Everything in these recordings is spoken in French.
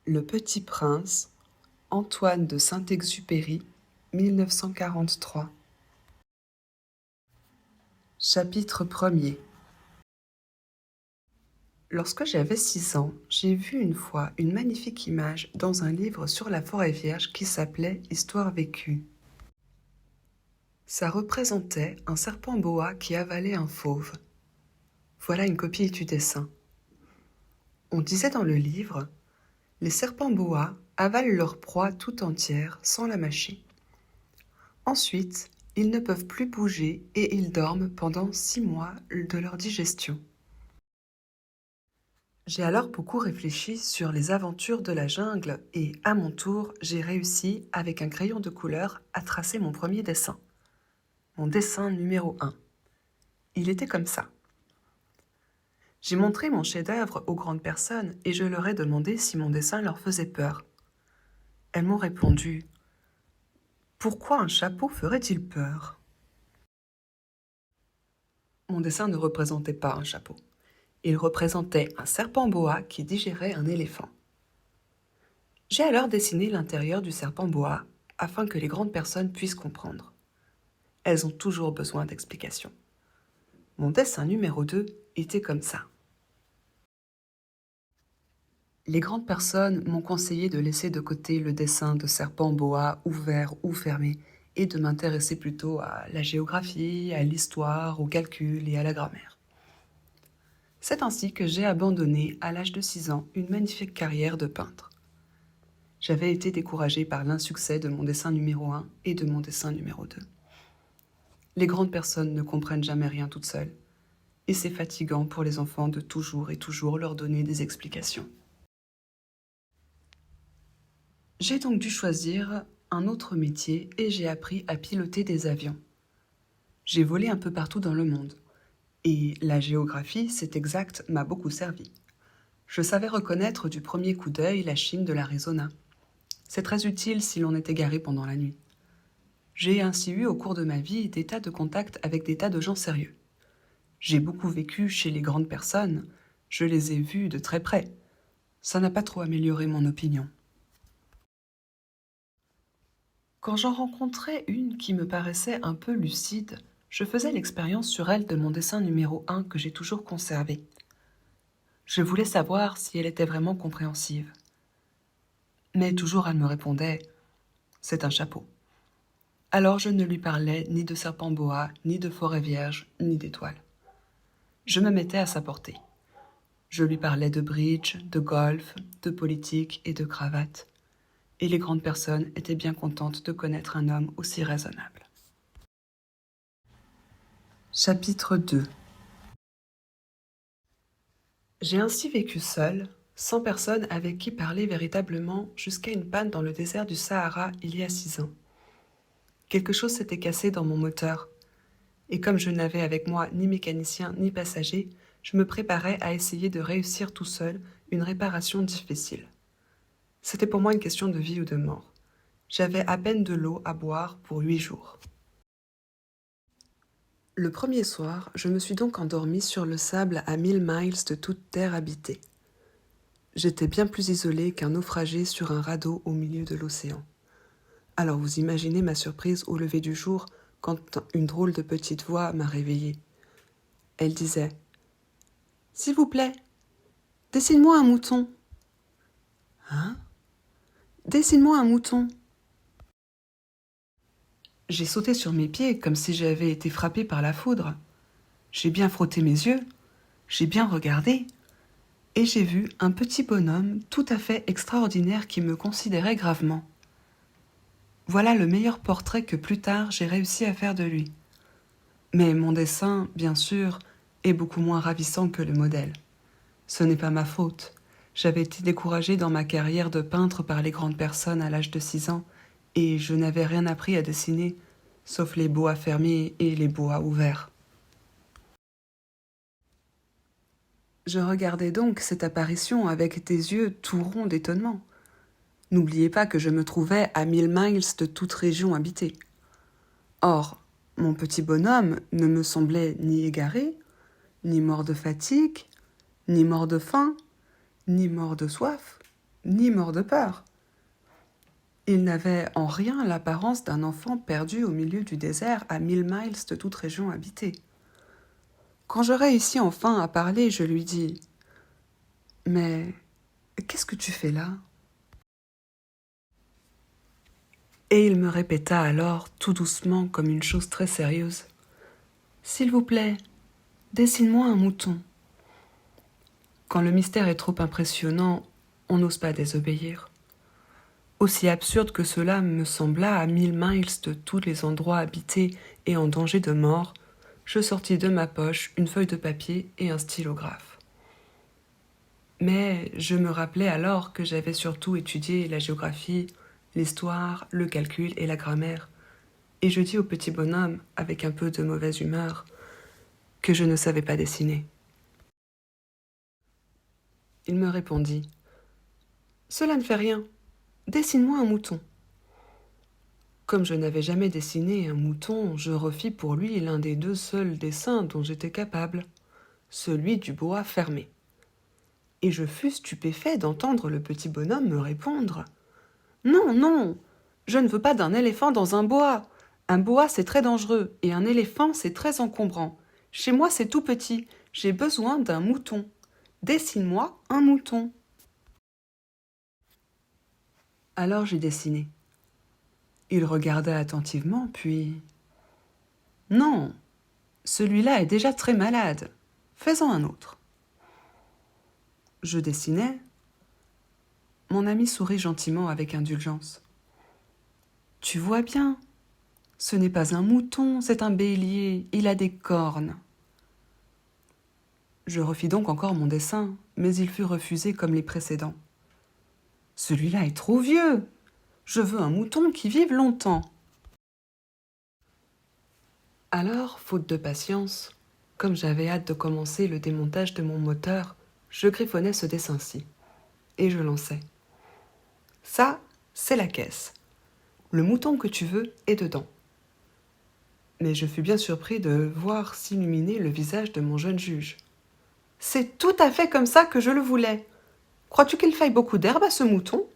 Le Petit Prince, Antoine de Saint-Exupéry, 1943. Chapitre 1er. Lorsque j'avais 6 ans, j'ai vu une fois une magnifique image dans un livre sur la forêt vierge qui s'appelait Histoire vécue. Ça représentait un serpent boa qui avalait un fauve. Voilà une copie du dessin. On disait dans le livre, les serpents boa avalent leur proie tout entière sans la mâcher. Ensuite, ils ne peuvent plus bouger et ils dorment pendant 6 mois de leur digestion. J'ai alors beaucoup réfléchi sur les aventures de la jungle et, à mon tour, j'ai réussi, avec un crayon de couleur, à tracer mon premier dessin. Mon dessin numéro 1. Il était comme ça. J'ai montré mon chef-d'œuvre aux grandes personnes et je leur ai demandé si mon dessin leur faisait peur. Elles m'ont répondu « Pourquoi un chapeau ferait-il peur ?» Mon dessin ne représentait pas un chapeau. Il représentait un serpent boa qui digérait un éléphant. J'ai alors dessiné l'intérieur du serpent boa afin que les grandes personnes puissent comprendre. Elles ont toujours besoin d'explications. Mon dessin numéro 2 était comme ça. Les grandes personnes m'ont conseillé de laisser de côté le dessin de serpent boa ouvert ou fermé et de m'intéresser plutôt à la géographie, à l'histoire, au calcul et à la grammaire. C'est ainsi que j'ai abandonné, à l'âge de 6 ans, une magnifique carrière de peintre. J'avais été découragée par l'insuccès de mon dessin numéro 1 et de mon dessin numéro 2. Les grandes personnes ne comprennent jamais rien toutes seules, et c'est fatigant pour les enfants de toujours et toujours leur donner des explications. J'ai donc dû choisir un autre métier et j'ai appris à piloter des avions. J'ai volé un peu partout dans le monde, et la géographie, c'est exact, m'a beaucoup servi. Je savais reconnaître du premier coup d'œil la Chine de l'Arizona. C'est très utile si l'on est égaré pendant la nuit. J'ai ainsi eu au cours de ma vie des tas de contacts avec des tas de gens sérieux. J'ai beaucoup vécu chez les grandes personnes, je les ai vus de très près. Ça n'a pas trop amélioré mon opinion. Quand j'en rencontrais une qui me paraissait un peu lucide, je faisais l'expérience sur elle de mon dessin numéro 1 que j'ai toujours conservé. Je voulais savoir si elle était vraiment compréhensive. Mais toujours elle me répondait « c'est un chapeau ». Alors je ne lui parlais ni de serpent boa, ni de forêt vierge, ni d'étoiles. Je me mettais à sa portée. Je lui parlais de bridge, de golf, de politique et de cravate. Et les grandes personnes étaient bien contentes de connaître un homme aussi raisonnable. Chapitre 2. J'ai ainsi vécu seule, sans personne avec qui parler véritablement, jusqu'à une panne dans le désert du Sahara il y a 6 ans. Quelque chose s'était cassé dans mon moteur, et comme je n'avais avec moi ni mécanicien ni passager, je me préparais à essayer de réussir tout seul une réparation difficile. C'était pour moi une question de vie ou de mort. J'avais à peine de l'eau à boire pour 8 jours. Le premier soir, je me suis donc endormie sur le sable à 1000 miles de toute terre habitée. J'étais bien plus isolée qu'un naufragé sur un radeau au milieu de l'océan. Alors vous imaginez ma surprise au lever du jour quand une drôle de petite voix m'a réveillée. Elle disait « S'il vous plaît, dessine-moi un mouton. »« Hein ? Dessine-moi un mouton. » J'ai sauté sur mes pieds comme si j'avais été frappée par la foudre. J'ai bien frotté mes yeux, j'ai bien regardé, et j'ai vu un petit bonhomme tout à fait extraordinaire qui me considérait gravement. Voilà le meilleur portrait que plus tard j'ai réussi à faire de lui. Mais mon dessin, bien sûr, est beaucoup moins ravissant que le modèle. Ce n'est pas ma faute. J'avais été découragée dans ma carrière de peintre par les grandes personnes à l'âge de 6 ans, et je n'avais rien appris à dessiner, sauf les boas fermés et les boas ouverts. Je regardais donc cette apparition avec des yeux tout ronds d'étonnement. N'oubliez pas que je me trouvais à 1000 miles de toute région habitée. Or, mon petit bonhomme ne me semblait ni égaré, ni mort de fatigue, ni mort de faim, ni mort de soif. ni mort de peur. Il n'avait en rien l'apparence d'un enfant perdu au milieu du désert à 1000 miles de toute région habitée. Quand je réussis enfin à parler, je lui dis « Mais qu'est-ce que tu fais là ?» Et il me répéta alors, tout doucement, comme une chose très sérieuse « S'il vous plaît, dessine-moi un mouton. » Quand le mystère est trop impressionnant, on n'ose pas désobéir. Aussi absurde que cela me sembla à 1000 miles de tous les endroits habités et en danger de mort, je sortis de ma poche une feuille de papier et un stylographe. Mais je me rappelais alors que j'avais surtout étudié la géographie, l'histoire, le calcul et la grammaire, et je dis au petit bonhomme, avec un peu de mauvaise humeur, que je ne savais pas dessiner. Il me répondit « Cela ne fait rien. Dessine-moi un mouton. » Comme je n'avais jamais dessiné un mouton, je refis pour lui l'un des 2 seuls dessins dont j'étais capable, celui du boa fermé. Et je fus stupéfait d'entendre le petit bonhomme me répondre « Non, non, je ne veux pas d'un éléphant dans un boa. Un boa, c'est très dangereux, et un éléphant, c'est très encombrant. Chez moi, c'est tout petit, j'ai besoin d'un mouton. Dessine-moi un mouton. » Alors j'ai dessiné. Il regarda attentivement, puis « Non, celui-là est déjà très malade. Fais-en un autre. » Je dessinais. Mon ami sourit gentiment avec indulgence. « Tu vois bien, ce n'est pas un mouton, c'est un bélier, il a des cornes. » Je refis donc encore mon dessin, mais il fut refusé comme les précédents. « Celui-là est trop vieux. Je veux un mouton qui vive longtemps. » Alors, faute de patience, comme j'avais hâte de commencer le démontage de mon moteur, je griffonnais ce dessin-ci, et je lançais. Ça, c'est la caisse. Le mouton que tu veux est dedans. Mais je fus bien surpris de voir s'illuminer le visage de mon jeune juge. C'est tout à fait comme ça que je le voulais. Crois-tu qu'il faille beaucoup d'herbe à ce mouton ?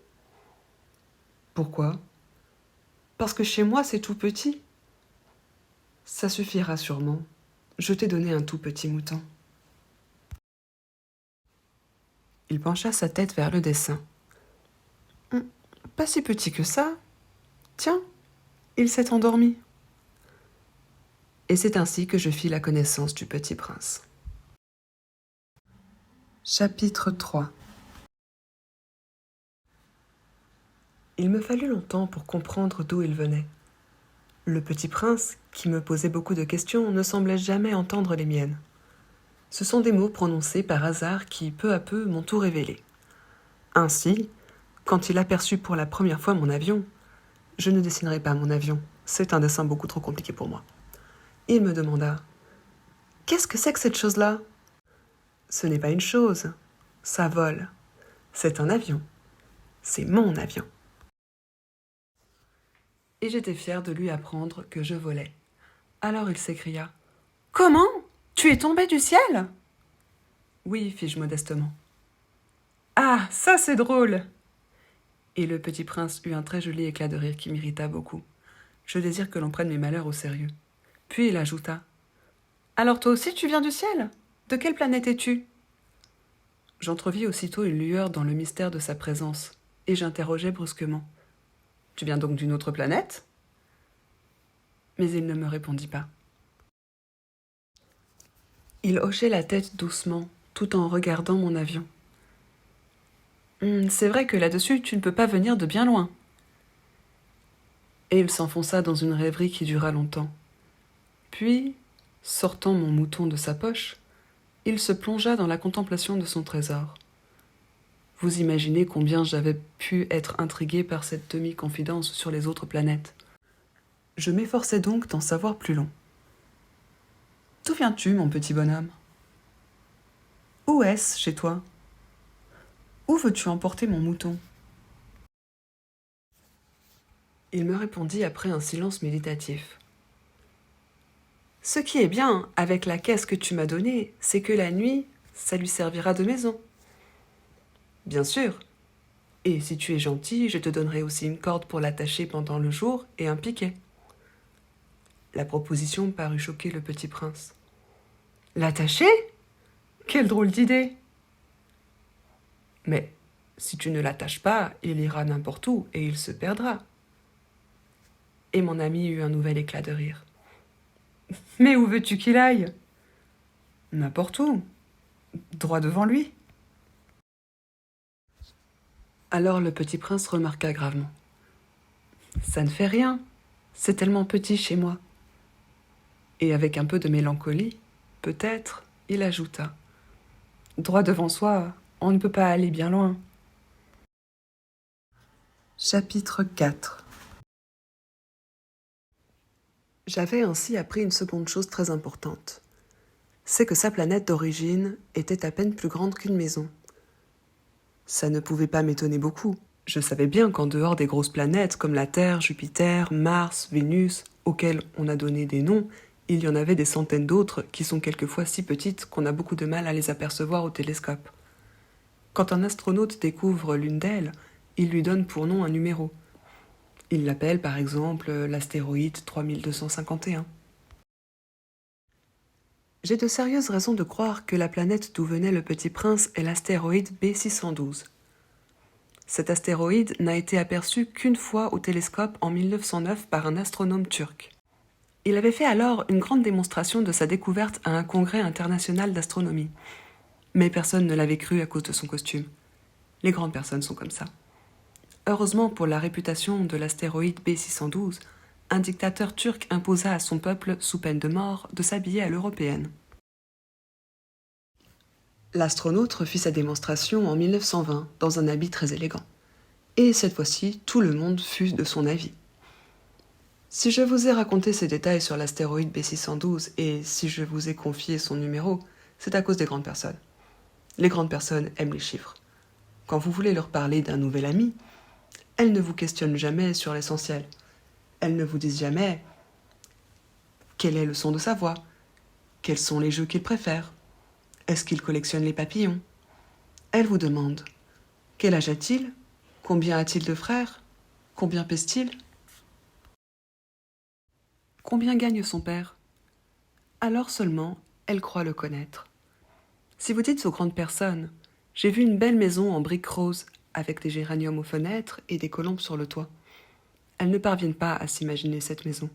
Pourquoi ? Parce que chez moi, c'est tout petit. Ça suffira sûrement. Je t'ai donné un tout petit mouton. Il pencha sa tête vers le dessin. Pas si petit que ça. Tiens, il s'est endormi. Et c'est ainsi que je fis la connaissance du petit prince. Chapitre 3. Il me fallut longtemps pour comprendre d'où il venait. Le petit prince, qui me posait beaucoup de questions, ne semblait jamais entendre les miennes. Ce sont des mots prononcés par hasard qui, peu à peu, m'ont tout révélé. Ainsi, quand il aperçut pour la première fois mon avion, je ne dessinerai pas mon avion, c'est un dessin beaucoup trop compliqué pour moi. Il me demanda « Qu'est-ce que c'est que cette chose-là » ? Ce n'est pas une chose, ça vole. C'est un avion. C'est mon avion. Et j'étais fière de lui apprendre que je volais. Alors il s'écria « Comment ? Tu es tombé du ciel ?» Oui, fis-je modestement. Ah, ça c'est drôle ! Et le petit prince eut un très joli éclat de rire qui m'irrita beaucoup. Je désire que l'on prenne mes malheurs au sérieux. Puis il ajouta « Alors toi aussi tu viens du ciel ? De quelle planète es-tu » J'entrevis aussitôt une lueur dans le mystère de sa présence, et j'interrogeai brusquement « Tu viens donc d'une autre planète ?» Mais il ne me répondit pas. Il hochait la tête doucement, tout en regardant mon avion. C'est vrai que là-dessus, tu ne peux pas venir de bien loin. Et il s'enfonça dans une rêverie qui dura longtemps. Puis, sortant mon mouton de sa poche, il se plongea dans la contemplation de son trésor. Vous imaginez combien j'avais pu être intrigué par cette demi-confidence sur les autres planètes. Je m'efforçai donc d'en savoir plus long. D'où viens-tu, mon petit bonhomme ? Où est-ce chez toi ? Où veux-tu emporter mon mouton ? Il me répondit après un silence méditatif. Ce qui est bien avec la caisse que tu m'as donnée, c'est que la nuit, ça lui servira de maison. Bien sûr. Et si tu es gentil, je te donnerai aussi une corde pour l'attacher pendant le jour et un piquet. » La proposition parut choquer le petit prince. « L'attacher ? Quelle drôle d'idée !»« Mais si tu ne l'attaches pas, il ira n'importe où et il se perdra. » Et mon ami eut un nouvel éclat de rire. « Mais où veux-tu qu'il aille ? » ?»« N'importe où, droit devant lui. » Alors le petit prince remarqua gravement. « Ça ne fait rien, c'est tellement petit chez moi. » Et avec un peu de mélancolie, peut-être, il ajouta. « Droit devant soi, on ne peut pas aller bien loin. » Chapitre 4. J'avais ainsi appris une seconde chose très importante. C'est que sa planète d'origine était à peine plus grande qu'une maison. Ça ne pouvait pas m'étonner beaucoup. Je savais bien qu'en dehors des grosses planètes comme la Terre, Jupiter, Mars, Vénus, auxquelles on a donné des noms, il y en avait des centaines d'autres qui sont quelquefois si petites qu'on a beaucoup de mal à les apercevoir au télescope. Quand un astronaute découvre l'une d'elles, il lui donne pour nom un numéro. Il l'appelle par exemple l'astéroïde 3251. J'ai de sérieuses raisons de croire que la planète d'où venait le petit prince est l'astéroïde B612. Cet astéroïde n'a été aperçu qu'une fois au télescope en 1909 par un astronome turc. Il avait fait alors une grande démonstration de sa découverte à un congrès international d'astronomie. Mais personne ne l'avait cru à cause de son costume. Les grandes personnes sont comme ça. Heureusement pour la réputation de l'astéroïde B612, un dictateur turc imposa à son peuple, sous peine de mort, de s'habiller à l'européenne. L'astronaute refit sa démonstration en 1920 dans un habit très élégant. Et cette fois-ci, tout le monde fut de son avis. Si je vous ai raconté ces détails sur l'astéroïde B612 et si je vous ai confié son numéro, c'est à cause des grandes personnes. Les grandes personnes aiment les chiffres. Quand vous voulez leur parler d'un nouvel ami, elles ne vous questionnent jamais sur l'essentiel. Elles ne vous disent jamais quel est le son de sa voix, quels sont les jeux qu'il préfère, est-ce qu'il collectionne les papillons. Elles vous demandent quel âge a-t-il, combien a-t-il de frères, combien pèse-t-il, combien gagne son père. Alors seulement, elles croient le connaître. Si vous dites aux grandes personnes « J'ai vu une belle maison en briques roses avec des géraniums aux fenêtres et des colombes sur le toit », elles ne parviennent pas à s'imaginer cette maison.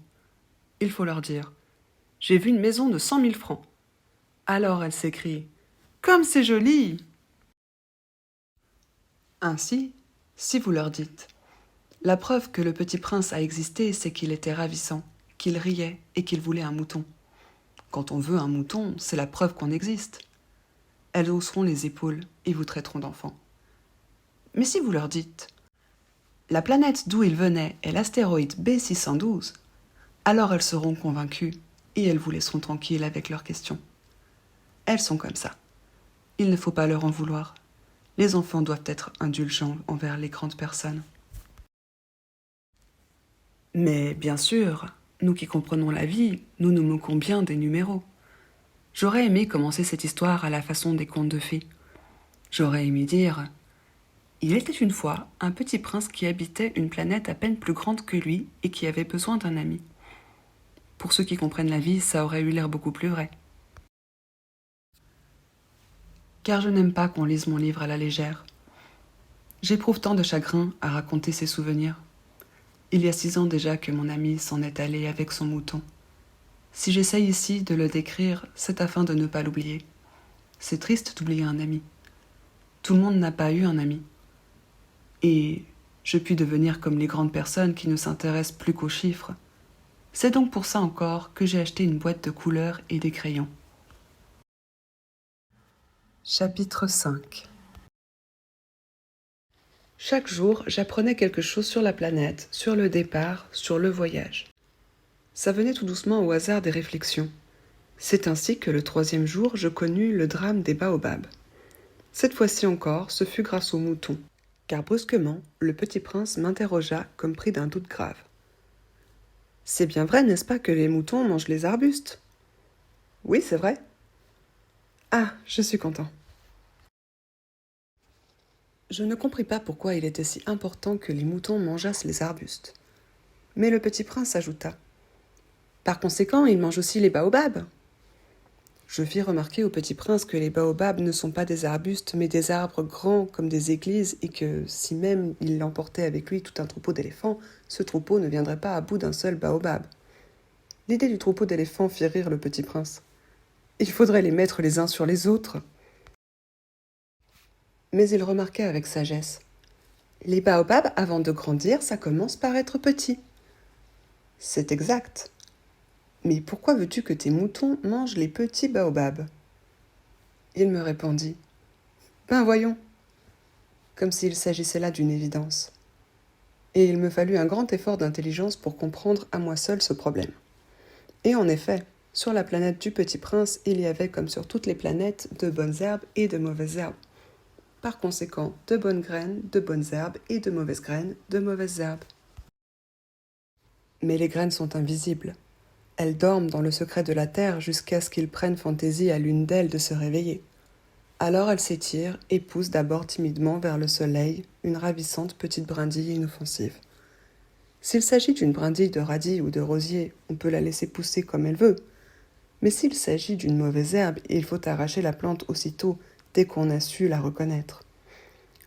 Il faut leur dire « J'ai vu une maison de 100 000 francs ». Alors elles s'écrient « Comme c'est joli !» Ainsi, si vous leur dites « La preuve que le petit prince a existé, c'est qu'il était ravissant, qu'il riait et qu'il voulait un mouton. Quand on veut un mouton, c'est la preuve qu'on existe. » Elles hausseront les épaules et vous traiteront d'enfant. Mais si vous leur dites « La planète d'où il venait est l'astéroïde B612 », alors elles seront convaincues et elles vous laisseront tranquille avec leurs questions. Elles sont comme ça. Il ne faut pas leur en vouloir. Les enfants doivent être indulgents envers les grandes personnes. Mais bien sûr, nous qui comprenons la vie, nous nous moquons bien des numéros. J'aurais aimé commencer cette histoire à la façon des contes de fées. J'aurais aimé dire « Il était une fois un petit prince qui habitait une planète à peine plus grande que lui et qui avait besoin d'un ami. » Pour ceux qui comprennent la vie, ça aurait eu l'air beaucoup plus vrai. Car je n'aime pas qu'on lise mon livre à la légère. J'éprouve tant de chagrin à raconter ces souvenirs. Il y a 6 ans déjà que mon ami s'en est allé avec son mouton. Si j'essaye ici de le décrire, c'est afin de ne pas l'oublier. C'est triste d'oublier un ami. Tout le monde n'a pas eu un ami. Et je puis devenir comme les grandes personnes qui ne s'intéressent plus qu'aux chiffres. C'est donc pour ça encore que j'ai acheté une boîte de couleurs et des crayons. Chapitre 5. Chaque jour, j'apprenais quelque chose sur la planète, sur le départ, sur le voyage. Ça venait tout doucement au hasard des réflexions. C'est ainsi que le 3e jour, je connus le drame des baobabs. Cette fois-ci encore, ce fut grâce aux moutons, car brusquement, le petit prince m'interrogea comme pris d'un doute grave. « C'est bien vrai, n'est-ce pas, que les moutons mangent les arbustes ?»« Oui, c'est vrai. »« Ah, je suis content. » Je ne compris pas pourquoi il était si important que les moutons mangeassent les arbustes. Mais le petit prince ajouta: Par conséquent, ils mangent aussi les baobabs. Je fis remarquer au petit prince que les baobabs ne sont pas des arbustes, mais des arbres grands comme des églises, et que, si même il emportait avec lui tout un troupeau d'éléphants, ce troupeau ne viendrait pas à bout d'un seul baobab. L'idée du troupeau d'éléphants fit rire le petit prince. Il faudrait les mettre les uns sur les autres. Mais il remarqua avec sagesse: Les baobabs, avant de grandir, ça commence par être petit. C'est exact. Mais pourquoi veux-tu que tes moutons mangent les petits baobabs? Il me répondit: Ben voyons, comme s'il s'agissait là d'une évidence. Et il me fallut un grand effort d'intelligence pour comprendre à moi seul ce problème. Et en effet, sur la planète du Petit Prince, il y avait, comme sur toutes les planètes, de bonnes herbes et de mauvaises herbes. Par conséquent, de bonnes graines, de bonnes herbes, et de mauvaises graines, de mauvaises herbes. Mais les graines sont invisibles. Elles dorment dans le secret de la terre jusqu'à ce qu'il prenne fantaisie à l'une d'elles de se réveiller. Alors elles s'étirent et poussent d'abord timidement vers le soleil une ravissante petite brindille inoffensive. S'il s'agit d'une brindille de radis ou de rosier, on peut la laisser pousser comme elle veut. Mais s'il s'agit d'une mauvaise herbe, il faut arracher la plante aussitôt, dès qu'on a su la reconnaître.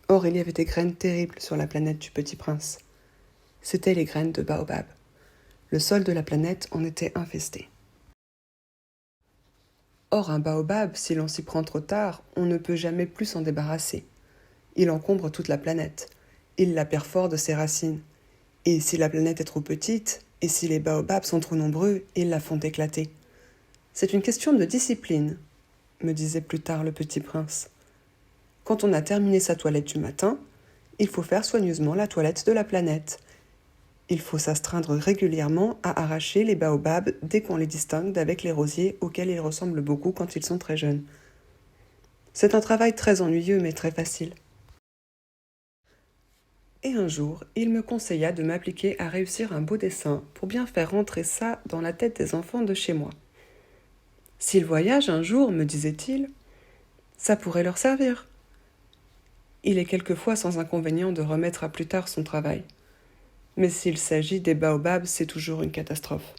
Or, il y avait des graines terribles sur la planète du Petit Prince. C'étaient les graines de baobab. Le sol de la planète en était infesté. Or, un baobab, si l'on s'y prend trop tard, on ne peut jamais plus s'en débarrasser. Il encombre toute la planète. Il la perfore de ses racines. Et si la planète est trop petite, et si les baobabs sont trop nombreux, ils la font éclater. C'est une question de discipline, me disait plus tard le petit prince. Quand on a terminé sa toilette du matin, il faut faire soigneusement la toilette de la planète. Il faut s'astreindre régulièrement à arracher les baobabs dès qu'on les distingue d'avec les rosiers auxquels ils ressemblent beaucoup quand ils sont très jeunes. C'est un travail très ennuyeux mais très facile. Et un jour, il me conseilla de m'appliquer à réussir un beau dessin pour bien faire rentrer ça dans la tête des enfants de chez moi. S'ils voyagent un jour, me disait-il, ça pourrait leur servir. Il est quelquefois sans inconvénient de remettre à plus tard son travail. Mais s'il s'agit des baobabs, c'est toujours une catastrophe.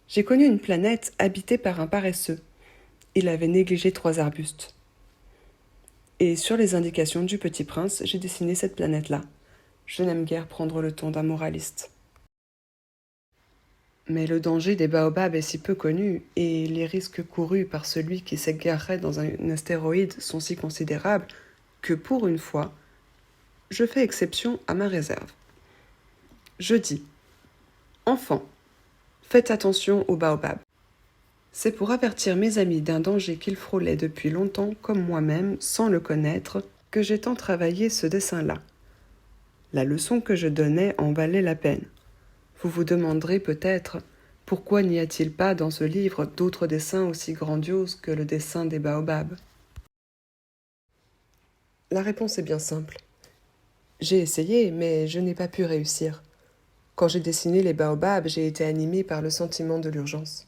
J'ai connu une planète habitée par un paresseux. Il avait négligé 3 arbustes. Et sur les indications du petit prince, j'ai dessiné cette planète-là. Je n'aime guère prendre le ton d'un moraliste. Mais le danger des baobabs est si peu connu, et les risques courus par celui qui s'égarerait dans un astéroïde sont si considérables, que pour une fois, je fais exception à ma réserve. Je dis: Enfants, faites attention aux baobabs. C'est pour avertir mes amis d'un danger qu'ils frôlaient depuis longtemps comme moi-même, sans le connaître, que j'ai tant travaillé ce dessin-là. La leçon que je donnais en valait la peine. Vous vous demanderez peut-être pourquoi n'y a-t-il pas dans ce livre d'autres dessins aussi grandioses que le dessin des baobabs? La réponse est bien simple. J'ai essayé, mais je n'ai pas pu réussir. Quand j'ai dessiné les baobabs, j'ai été animé par le sentiment de l'urgence.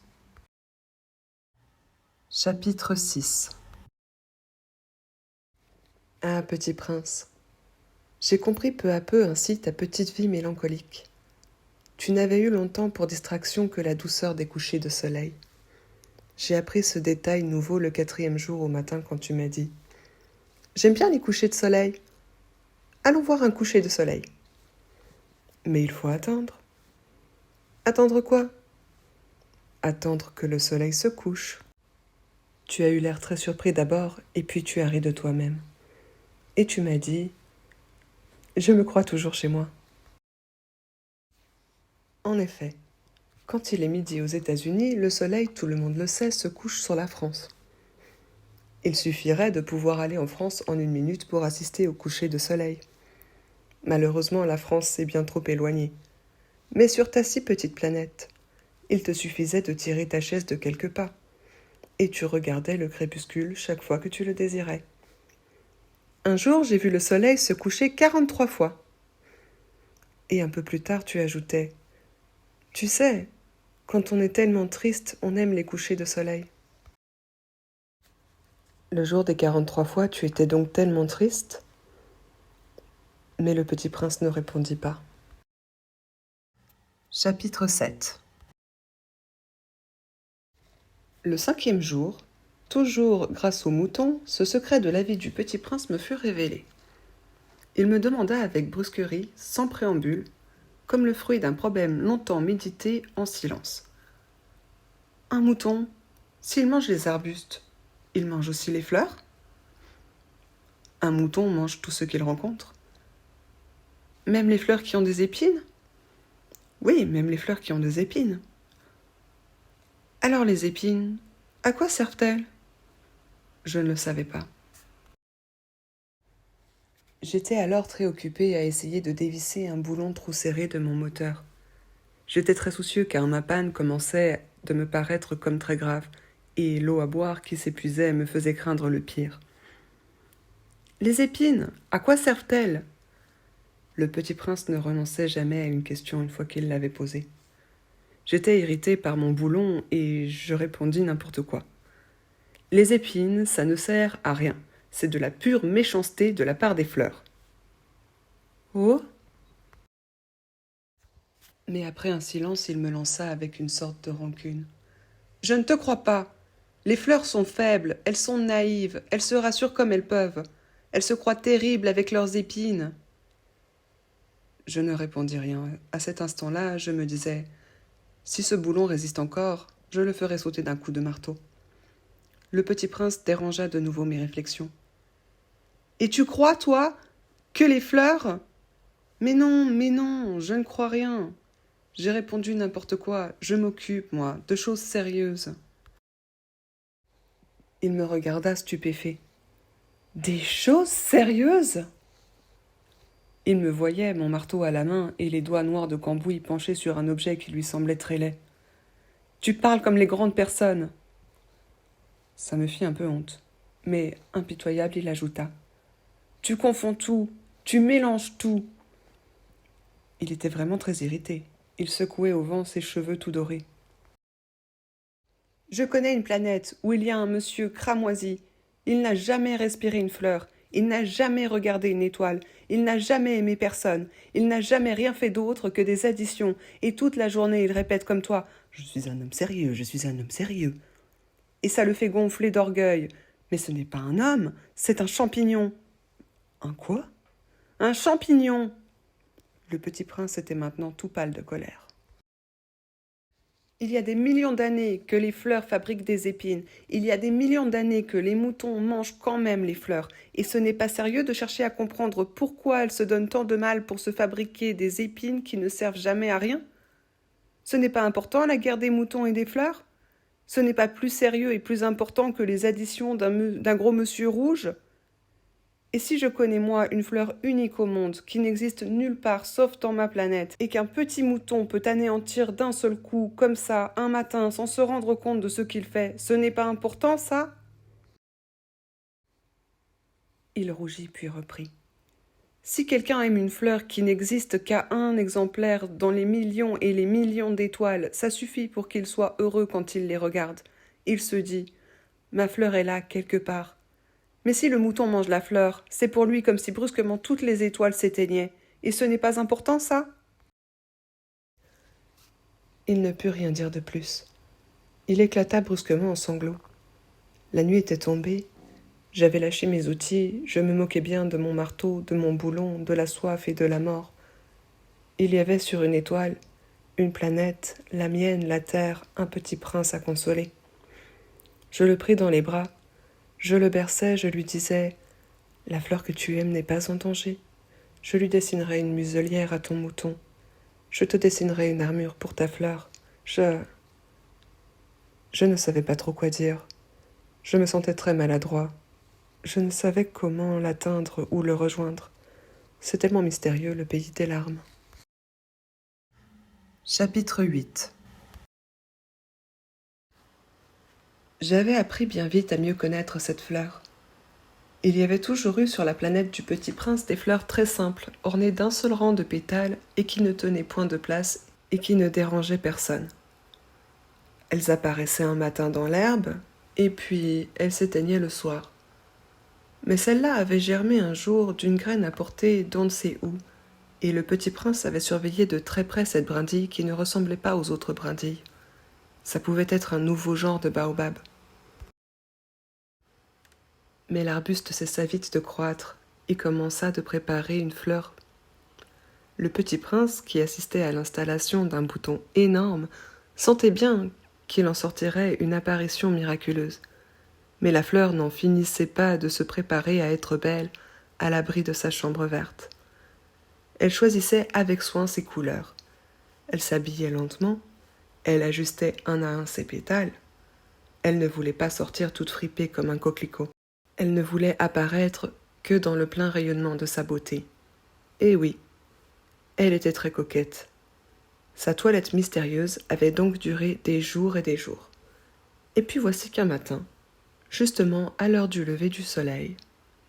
Chapitre 6. Ah, petit prince, j'ai compris peu à peu ainsi ta petite vie mélancolique. Tu n'avais eu longtemps pour distraction que la douceur des couchers de soleil. J'ai appris ce détail nouveau le 4e jour au matin quand tu m'as dit: J'aime bien les couchers de soleil. Allons voir un coucher de soleil. Mais il faut attendre. Attendre quoi? Attendre que le soleil se couche. Tu as eu l'air très surpris d'abord, et puis tu as ri de toi-même. Et tu m'as dit: Je me crois toujours chez moi. En effet, quand il est midi aux États-Unis, le soleil, tout le monde le sait, se couche sur la France. Il suffirait de pouvoir aller en France en 1 minute pour assister au coucher de soleil. Malheureusement, la France est bien trop éloignée. Mais sur ta si petite planète, il te suffisait de tirer ta chaise de quelques pas, et tu regardais le crépuscule chaque fois que tu le désirais. Un jour, j'ai vu le soleil se coucher 43 fois. Et un peu plus tard, tu ajoutais: Tu sais, quand on est tellement triste, on aime les couchers de soleil. Le jour des 43 fois, tu étais donc tellement triste? Mais le petit prince ne répondit pas. Chapitre 7. Le 5e jour, toujours grâce au mouton, ce secret de la vie du petit prince me fut révélé. Il me demanda avec brusquerie, sans préambule, comme le fruit d'un problème longtemps médité en silence. Un mouton, s'il mange les arbustes, il mange aussi les fleurs? Un mouton mange tout ce qu'il rencontre. Même les fleurs qui ont des épines? Oui, même les fleurs qui ont des épines. Alors les épines, à quoi servent-elles? Je ne le savais pas. J'étais alors très occupée à essayer de dévisser un boulon trop serré de mon moteur. J'étais très soucieux car ma panne commençait de me paraître comme très grave, et l'eau à boire qui s'épuisait me faisait craindre le pire. Les épines, à quoi servent-elles? Le petit prince ne renonçait jamais à une question une fois qu'il l'avait posée. J'étais irritée par mon boulon et je répondis n'importe quoi. Les épines, ça ne sert à rien. C'est de la pure méchanceté de la part des fleurs. Oh? Mais après un silence, il me lança avec une sorte de rancune. Je ne te crois pas. Les fleurs sont faibles, elles sont naïves, elles se rassurent comme elles peuvent. Elles se croient terribles avec leurs épines. Je ne répondis rien. À cet instant-là, je me disais, si ce boulon résiste encore, je le ferai sauter d'un coup de marteau. Le petit prince dérangea de nouveau mes réflexions. Et tu crois, toi, que les fleurs? Mais non, je ne crois rien. J'ai répondu n'importe quoi. Je m'occupe, moi, de choses sérieuses. Il me regarda stupéfait. Des choses sérieuses? Il me voyait, mon marteau à la main et les doigts noirs de cambouis penchés sur un objet qui lui semblait très laid. Tu parles comme les grandes personnes. Ça me fit un peu honte. Mais, impitoyable, il ajouta. Tu confonds tout, tu mélanges tout. Il était vraiment très irrité. Il secouait au vent ses cheveux tout dorés. Je connais une planète où il y a un monsieur cramoisi. Il n'a jamais respiré une fleur. Il n'a jamais regardé une étoile. Il n'a jamais aimé personne. Il n'a jamais rien fait d'autre que des additions. Et toute la journée, il répète comme toi. Je suis un homme sérieux, je suis un homme sérieux. Et ça le fait gonfler d'orgueil. Mais ce n'est pas un homme, c'est un champignon. Un quoi? Un champignon. Le petit prince était maintenant tout pâle de colère. Il y a des millions d'années que les fleurs fabriquent des épines. Il y a des millions d'années que les moutons mangent quand même les fleurs. Et ce n'est pas sérieux de chercher à comprendre pourquoi elles se donnent tant de mal pour se fabriquer des épines qui ne servent jamais à rien. Ce n'est pas important la guerre des moutons et des fleurs? Ce n'est pas plus sérieux et plus important que les additions d'un gros monsieur rouge? Et si je connais moi une fleur unique au monde, qui n'existe nulle part sauf dans ma planète, et qu'un petit mouton peut anéantir d'un seul coup, comme ça, un matin, sans se rendre compte de ce qu'il fait, ce n'est pas important, ça? Il rougit puis reprit. Si quelqu'un aime une fleur qui n'existe qu'à un exemplaire dans les millions et les millions d'étoiles, ça suffit pour qu'il soit heureux quand il les regarde. Il se dit, ma fleur est là, quelque part. Mais si le mouton mange la fleur, c'est pour lui comme si brusquement toutes les étoiles s'éteignaient. Et ce n'est pas important, ça? Il ne put rien dire de plus. Il éclata brusquement en sanglots. La nuit était tombée. J'avais lâché mes outils, je me moquais bien de mon marteau, de mon boulon, de la soif et de la mort. Il y avait sur une étoile, une planète, la mienne, la terre, un petit prince à consoler. Je le pris dans les bras. Je le berçais, je lui disais « La fleur que tu aimes n'est pas en danger. Je lui dessinerai une muselière à ton mouton. Je te dessinerai une armure pour ta fleur. Je ne savais pas trop quoi dire. Je me sentais très maladroit. Je ne savais comment l'atteindre ou le rejoindre. C'est tellement mystérieux, le pays des larmes. Chapitre 8. J'avais appris bien vite à mieux connaître cette fleur. Il y avait toujours eu sur la planète du Petit Prince des fleurs très simples, ornées d'un seul rang de pétales et qui ne tenaient point de place et qui ne dérangeaient personne. Elles apparaissaient un matin dans l'herbe, et puis elles s'éteignaient le soir. Mais celle-là avait germé un jour d'une graine apportée d'on ne sait où, et le petit prince avait surveillé de très près cette brindille qui ne ressemblait pas aux autres brindilles. Ça pouvait être un nouveau genre de baobab. Mais l'arbuste cessa vite de croître et commença de préparer une fleur. Le petit prince, qui assistait à l'installation d'un bouton énorme, sentait bien qu'il en sortirait une apparition miraculeuse. Mais la fleur n'en finissait pas de se préparer à être belle, à l'abri de sa chambre verte. Elle choisissait avec soin ses couleurs. Elle s'habillait lentement, elle ajustait un à un ses pétales. Elle ne voulait pas sortir toute fripée comme un coquelicot. Elle ne voulait apparaître que dans le plein rayonnement de sa beauté. Et oui, elle était très coquette. Sa toilette mystérieuse avait donc duré des jours et des jours. Et puis voici qu'un matin, justement à l'heure du lever du soleil,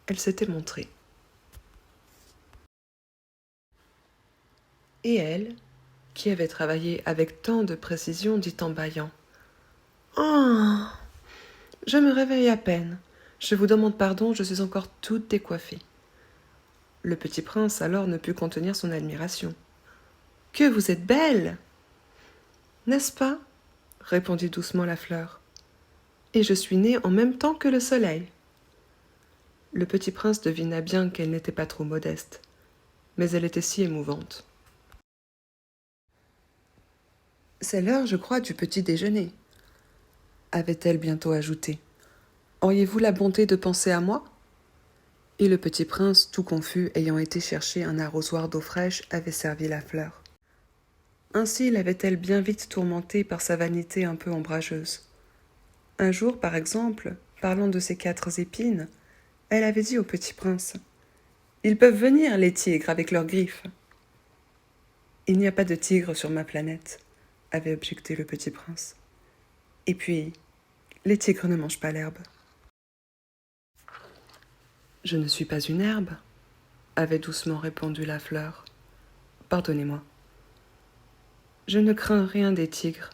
elle s'était montrée. Et elle, qui avait travaillé avec tant de précision, dit en bâillant : « Oh, je me réveille à peine. Je vous demande pardon, je suis encore toute décoiffée. » Le petit prince alors ne put contenir son admiration. « Que vous êtes belle !»« N'est-ce pas ?» répondit doucement la fleur. « Et je suis née en même temps que le soleil. » Le petit prince devina bien qu'elle n'était pas trop modeste, mais elle était si émouvante. « C'est l'heure, je crois, du petit déjeuner, » avait-elle bientôt ajouté. « Auriez-vous la bonté de penser à moi ?» Et le petit prince, tout confus, ayant été chercher un arrosoir d'eau fraîche, avait servi la fleur. Ainsi l'avait-elle bien vite tourmentée par sa vanité un peu ombrageuse. Un jour, par exemple, parlant de ses 4 épines, elle avait dit au petit prince : « Ils peuvent venir, les tigres, avec leurs griffes. » « Il n'y a pas de tigres sur ma planète, » avait objecté le petit prince. « Et puis, les tigres ne mangent pas l'herbe. »« Je ne suis pas une herbe, » avait doucement répondu la fleur. « Pardonnez-moi. Je ne crains rien des tigres,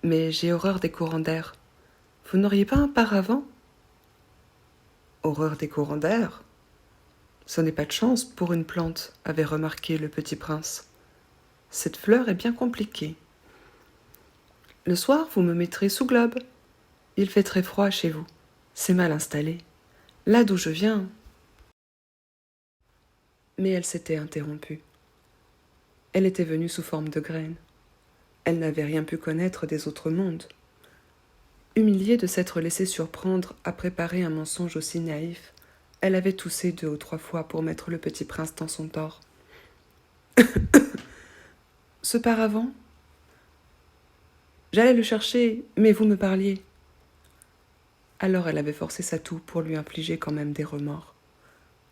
mais j'ai horreur des courants d'air. Vous n'auriez pas un paravent ? » ?»« Horreur des courants d'air ? Ce n'est pas de chance pour une plante, » avait remarqué le petit prince. « Cette fleur est bien compliquée. Le soir, vous me mettrez sous globe. Il fait très froid chez vous. C'est mal installé. Là d'où je viens. » Mais elle s'était interrompue. Elle était venue sous forme de graine. Elle n'avait rien pu connaître des autres mondes. Humiliée de s'être laissée surprendre à préparer un mensonge aussi naïf, elle avait toussé 2 ou 3 fois pour mettre le petit prince dans son tort. « Ce paravent ? J'allais le chercher, mais vous me parliez. » Alors elle avait forcé sa toux pour lui infliger quand même des remords.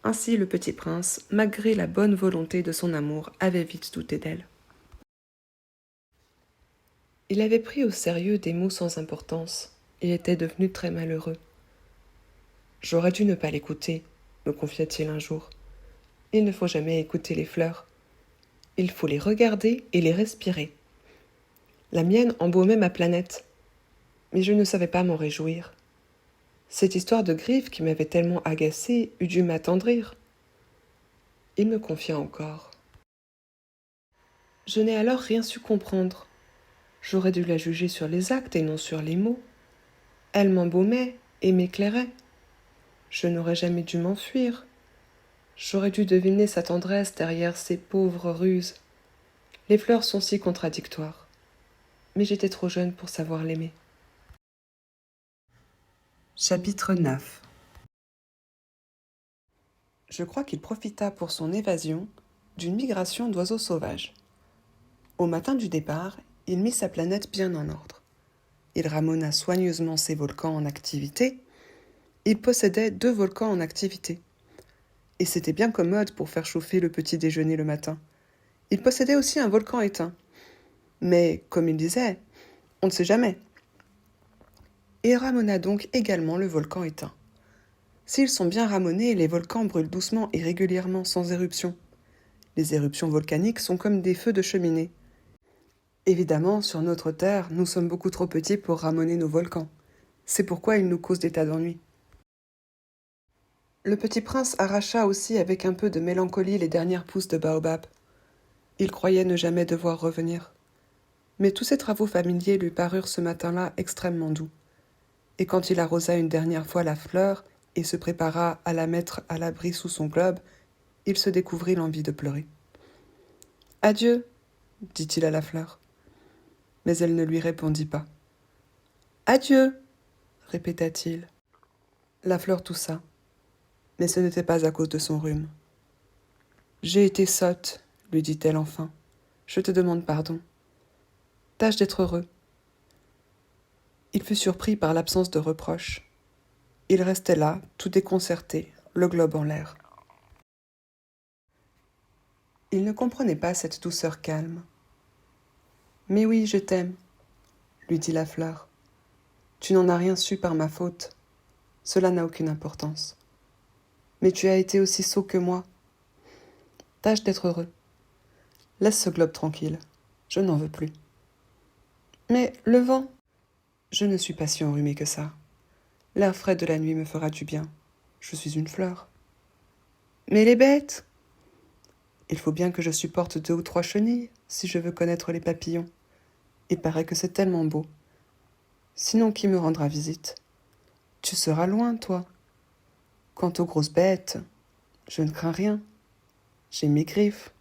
Ainsi le petit prince, malgré la bonne volonté de son amour, avait vite douté d'elle. Il avait pris au sérieux des mots sans importance et était devenu très malheureux. « J'aurais dû ne pas l'écouter, » me confia-t-il un jour. « Il ne faut jamais écouter les fleurs. Il faut les regarder et les respirer. La mienne embaumait ma planète, mais je ne savais pas m'en réjouir. Cette histoire de griffes qui m'avait tellement agacée eût dû m'attendrir. » Il me confia encore. Je n'ai alors rien su comprendre. J'aurais dû la juger sur les actes et non sur les mots. Elle m'embaumait et m'éclairait. Je n'aurais jamais dû m'enfuir. J'aurais dû deviner sa tendresse derrière ses pauvres ruses. Les fleurs sont si contradictoires. Mais j'étais trop jeune pour savoir l'aimer. Chapitre 9. Je crois qu'il profita pour son évasion d'une migration d'oiseaux sauvages. Au matin du départ, il mit sa planète bien en ordre. Il ramena soigneusement ses volcans en activité. Il possédait 2 volcans en activité. Et c'était bien commode pour faire chauffer le petit déjeuner le matin. Il possédait aussi un volcan éteint. Mais, comme il disait, on ne sait jamais. Il ramena donc également le volcan éteint. S'ils sont bien ramonés, les volcans brûlent doucement et régulièrement sans éruption. Les éruptions volcaniques sont comme des feux de cheminée. Évidemment, sur notre Terre, nous sommes beaucoup trop petits pour ramoner nos volcans. C'est pourquoi ils nous causent des tas d'ennuis. Le petit prince arracha aussi avec un peu de mélancolie les dernières pousses de baobab. Il croyait ne jamais devoir revenir. Mais tous ses travaux familiers lui parurent ce matin-là extrêmement doux. Et quand il arrosa une dernière fois la fleur et se prépara à la mettre à l'abri sous son globe, il se découvrit l'envie de pleurer. « Adieu, dit-il à la fleur. Mais elle ne lui répondit pas. « Adieu, répéta-t-il. La fleur toussa, mais ce n'était pas à cause de son rhume. « J'ai été sotte, lui dit-elle enfin. Je te demande pardon. Tâche d'être heureux. » Il fut surpris par l'absence de reproche. Il restait là, tout déconcerté, le globe en l'air. Il ne comprenait pas cette douceur calme. « Mais oui, je t'aime, lui dit la fleur. Tu n'en as rien su par ma faute. Cela n'a aucune importance. Mais tu as été aussi sot que moi. Tâche d'être heureux. Laisse ce globe tranquille. Je n'en veux plus. Mais le vent. Je ne suis pas si enrhumée que ça. L'air frais de la nuit me fera du bien. Je suis une fleur. Mais les bêtes. Il faut bien que je supporte 2 ou 3 chenilles si je veux connaître les papillons. Il paraît que c'est tellement beau. Sinon, qui me rendra visite? Tu seras loin, toi. Quant aux grosses bêtes, je ne crains rien. J'ai mes griffes.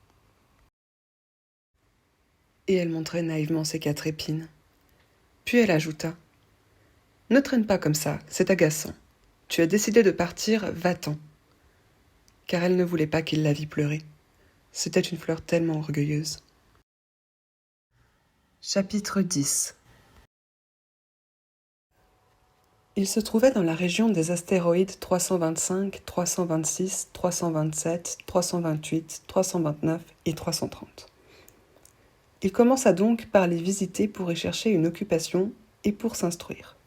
Et elle montrait naïvement ses 4 épines. Puis elle ajouta. Ne traîne pas comme ça, c'est agaçant. Tu as décidé de partir, va-t'en. Car elle ne voulait pas qu'il la vît pleurer. C'était une fleur tellement orgueilleuse. Chapitre 10. Il se trouvait dans la région des astéroïdes 325, 326, 327, 328, 329 et 330. Il commença donc par les visiter pour y chercher une occupation et pour s'instruire.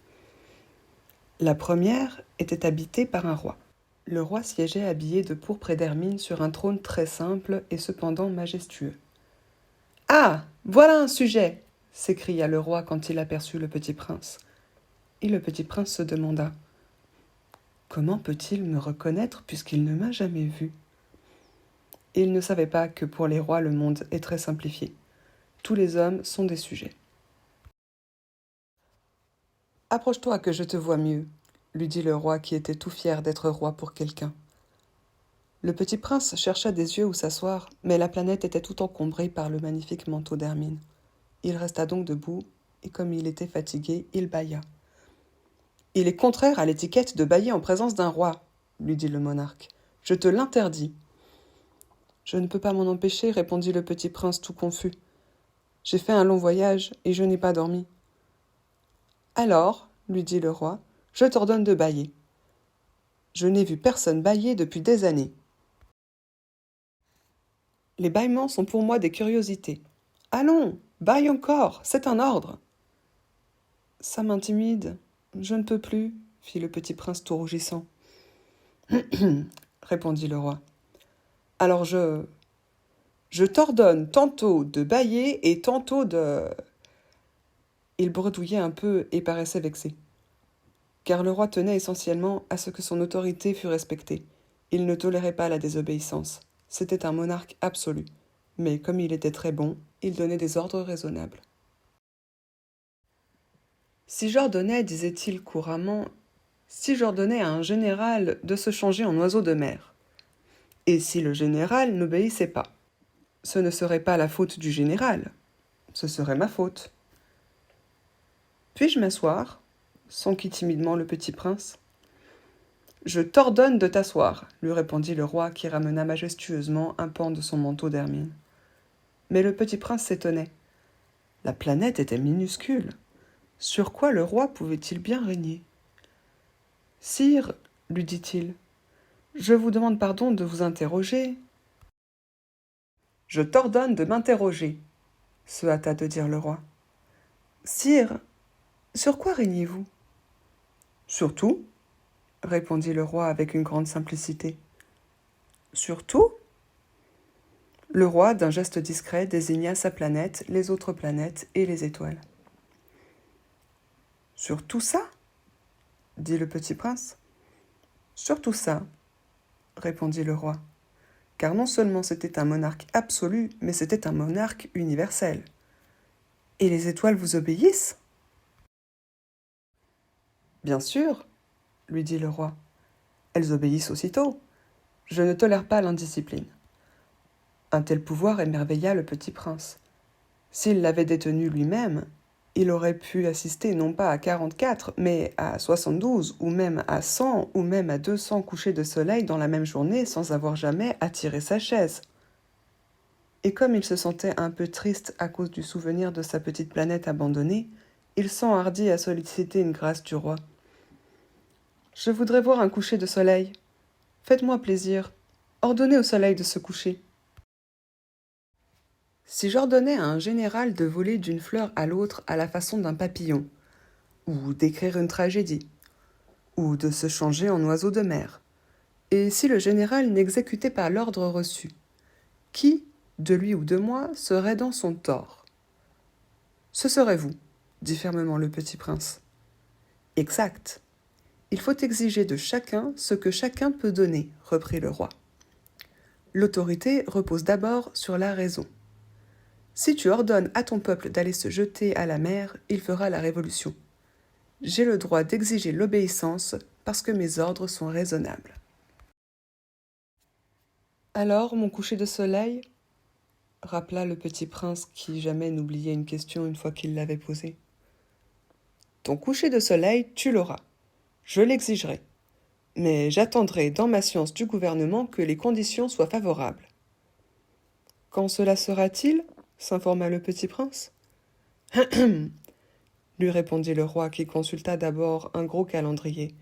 La première était habitée par un roi. Le roi siégeait habillé de pourpre et d'hermine sur un trône très simple et cependant majestueux. « Ah, voilà un sujet !» s'écria le roi quand il aperçut le petit prince. Et le petit prince se demanda « Comment peut-il me reconnaître puisqu'il ne m'a jamais vu ?» Et il ne savait pas que pour les rois le monde est très simplifié. Tous les hommes sont des sujets. « Approche-toi que je te vois mieux, » lui dit le roi qui était tout fier d'être roi pour quelqu'un. Le petit prince chercha des yeux où s'asseoir, mais la planète était tout encombrée par le magnifique manteau d'hermine. Il resta donc debout, et comme il était fatigué, il bâilla. « Il est contraire à l'étiquette de bâiller en présence d'un roi, » lui dit le monarque. « Je te l'interdis. »« Je ne peux pas m'en empêcher, » répondit le petit prince tout confus. « J'ai fait un long voyage, et je n'ai pas dormi. »« Alors, » lui dit le roi, « je t'ordonne de bâiller. »« Je n'ai vu personne bâiller depuis des années. »« Les bâillements sont pour moi des curiosités. »« Allons, bâille encore, c'est un ordre. »« Ça m'intimide, je ne peux plus, » fit le petit prince tout rougissant. Répondit le roi. « Alors je t'ordonne tantôt de bâiller et tantôt de... » Il bredouillait un peu et paraissait vexé. Car le roi tenait essentiellement à ce que son autorité fût respectée. Il ne tolérait pas la désobéissance. C'était un monarque absolu. Mais comme il était très bon, il donnait des ordres raisonnables. Si j'ordonnais, disait-il couramment, si j'ordonnais à un général de se changer en oiseau de mer, et si le général n'obéissait pas, ce ne serait pas la faute du général, ce serait ma faute. Puis-je m'asseoir ? S'enquit timidement le petit prince. Je t'ordonne de t'asseoir, lui répondit le roi qui ramena majestueusement un pan de son manteau d'hermine. Mais le petit prince s'étonnait. La planète était minuscule. Sur quoi le roi pouvait-il bien régner ? Sire, lui dit-il, je vous demande pardon de vous interroger. Je t'ordonne de m'interroger, se hâta de dire le roi. Sire, sur quoi régnez-vous ? Sur tout, répondit le roi avec une grande simplicité. Sur tout ? Le roi, d'un geste discret, désigna sa planète, les autres planètes et les étoiles. Sur tout ça ? Dit le petit prince. Sur tout ça, répondit le roi, car non seulement c'était un monarque absolu, mais c'était un monarque universel. Et les étoiles vous obéissent? Bien sûr, lui dit le roi. Elles obéissent aussitôt. Je ne tolère pas l'indiscipline. Un tel pouvoir émerveilla le petit prince. S'il l'avait détenu lui-même, il aurait pu assister non pas à 44, mais à 72, ou même à 100, ou même à 200 couchers de soleil dans la même journée sans avoir jamais à tirer sa chaise. Et comme il se sentait un peu triste à cause du souvenir de sa petite planète abandonnée, il s'enhardit à solliciter une grâce du roi. « Je voudrais voir un coucher de soleil. Faites-moi plaisir. Ordonnez au soleil de se coucher. » Si j'ordonnais à un général de voler d'une fleur à l'autre à la façon d'un papillon, ou d'écrire une tragédie, ou de se changer en oiseau de mer, et si le général n'exécutait pas l'ordre reçu, qui, de lui ou de moi, serait dans son tort? Ce serait vous, dit fermement le petit prince. Exact. Il faut exiger de chacun ce que chacun peut donner, reprit le roi. L'autorité repose d'abord sur la raison. Si tu ordonnes à ton peuple d'aller se jeter à la mer, il fera la révolution. J'ai le droit d'exiger l'obéissance parce que mes ordres sont raisonnables. Alors, mon coucher de soleil, rappela le petit prince qui jamais n'oubliait une question une fois qu'il l'avait posée. Ton coucher de soleil, tu l'auras. Je l'exigerai. Mais j'attendrai dans ma science du gouvernement que les conditions soient favorables. Quand cela sera-t-il ? S'informa le petit prince. Lui répondit le roi qui consulta d'abord un gros calendrier.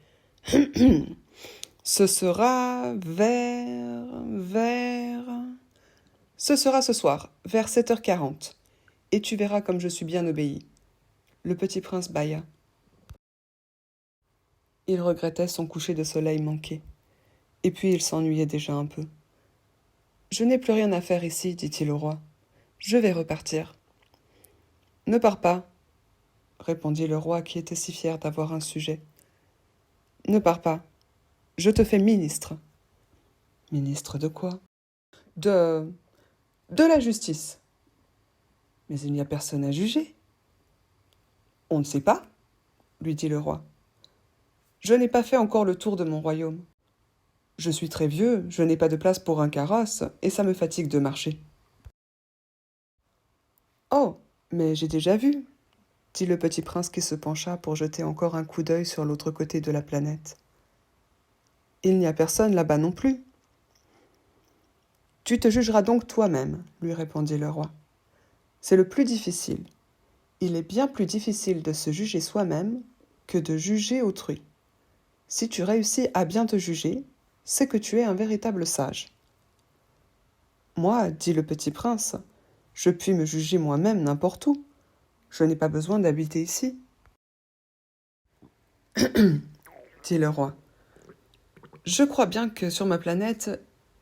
Ce sera Ce sera ce soir, vers 7h40. Et tu verras comme je suis bien obéi. Le petit prince bâilla. Il regrettait son coucher de soleil manqué. Et puis il s'ennuyait déjà un peu. Je n'ai plus rien à faire ici, dit-il au roi. Je vais repartir. Ne pars pas, répondit le roi qui était si fier d'avoir un sujet. Ne pars pas. Je te fais ministre. Ministre de quoi? De la justice. Mais il n'y a personne à juger. On ne sait pas, lui dit le roi. Je n'ai pas fait encore le tour de mon royaume. Je suis très vieux, je n'ai pas de place pour un carrosse, et ça me fatigue de marcher. Oh, mais j'ai déjà vu, dit le petit prince qui se pencha pour jeter encore un coup d'œil sur l'autre côté de la planète. Il n'y a personne là-bas non plus. Tu te jugeras donc toi-même, lui répondit le roi. C'est le plus difficile. Il est bien plus difficile de se juger soi-même que de juger autrui. Si tu réussis à bien te juger, c'est que tu es un véritable sage. Moi, dit le petit prince, je puis me juger moi-même n'importe où. Je n'ai pas besoin d'habiter ici. Dit le roi. Je crois bien que sur ma planète,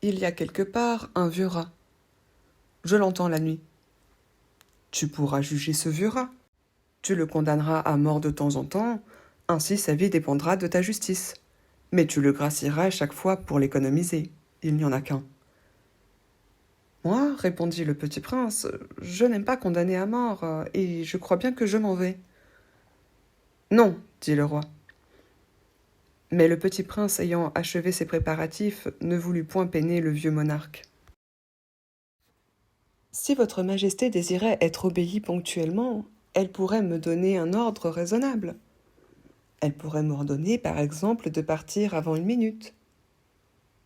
il y a quelque part un vieux rat. Je l'entends la nuit. Tu pourras juger ce vieux rat. Tu le condamneras à mort de temps en temps, ainsi sa vie dépendra de ta justice. Mais tu le gracieras chaque fois pour l'économiser. Il n'y en a qu'un. Moi, répondit le petit prince, je n'aime pas condamner à mort, et je crois bien que je m'en vais. Non, dit le roi. Mais le petit prince, ayant achevé ses préparatifs, ne voulut point peiner le vieux monarque. Si votre majesté désirait être obéie ponctuellement, elle pourrait me donner un ordre raisonnable. Elle pourrait m'ordonner, par exemple, de partir avant 1 minute.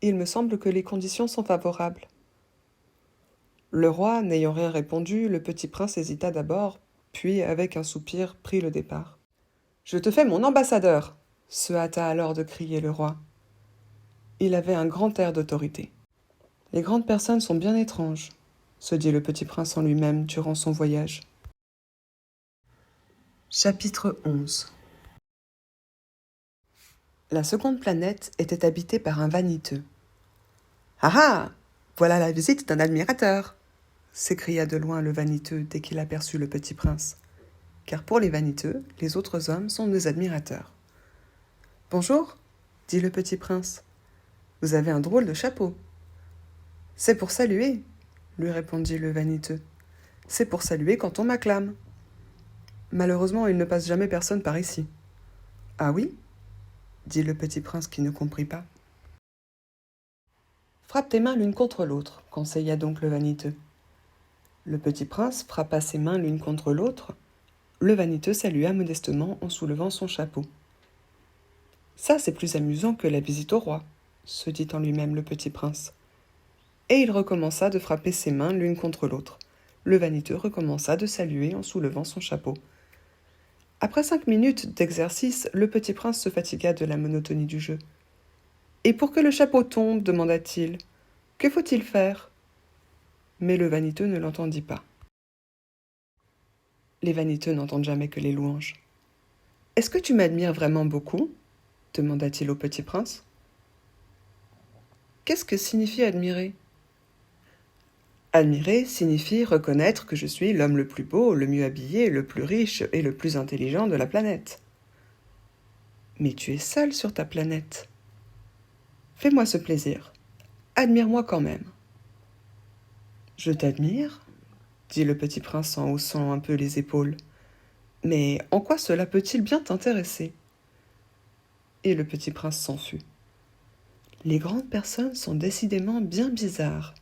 Il me semble que les conditions sont favorables. Le roi, n'ayant rien répondu, le petit prince hésita d'abord, puis, avec un soupir, prit le départ. « Je te fais mon ambassadeur !» se hâta alors de crier le roi. Il avait un grand air d'autorité. « Les grandes personnes sont bien étranges », se dit le petit prince en lui-même durant son voyage. Chapitre 11. La seconde planète était habitée par un vaniteux. « Ah ah! Voilà la visite d'un admirateur !» s'écria de loin le vaniteux dès qu'il aperçut le petit prince. Car pour les vaniteux, les autres hommes sont des admirateurs. « Bonjour, dit le petit prince. Vous avez un drôle de chapeau. C'est pour saluer, lui répondit le vaniteux. C'est pour saluer quand on m'acclame. Malheureusement, il ne passe jamais personne par ici. Ah oui? Dit le petit prince qui ne comprit pas. Frappe tes mains l'une contre l'autre, conseilla donc le vaniteux. Le petit prince frappa ses mains l'une contre l'autre. Le vaniteux salua modestement en soulevant son chapeau. Ça, c'est plus amusant que la visite au roi, se dit en lui-même le petit prince. Et il recommença de frapper ses mains l'une contre l'autre. Le vaniteux recommença de saluer en soulevant son chapeau. Après 5 minutes d'exercice, le petit prince se fatigua de la monotonie du jeu. Et pour que le chapeau tombe, demanda-t-il, que faut-il faire? Mais le vaniteux ne l'entendit pas. Les vaniteux n'entendent jamais que les louanges. Est-ce que tu m'admires vraiment beaucoup? Demanda-t-il au petit prince. Qu'est-ce que signifie admirer? Admirer signifie reconnaître que je suis l'homme le plus beau, le mieux habillé, le plus riche et le plus intelligent de la planète. Mais tu es seul sur ta planète. Fais-moi ce plaisir. Admire-moi quand même. Je t'admire, dit le petit prince en haussant un peu les épaules. Mais en quoi cela peut-il bien t'intéresser? Et le petit prince s'en fut. Les grandes personnes sont décidément bien bizarres,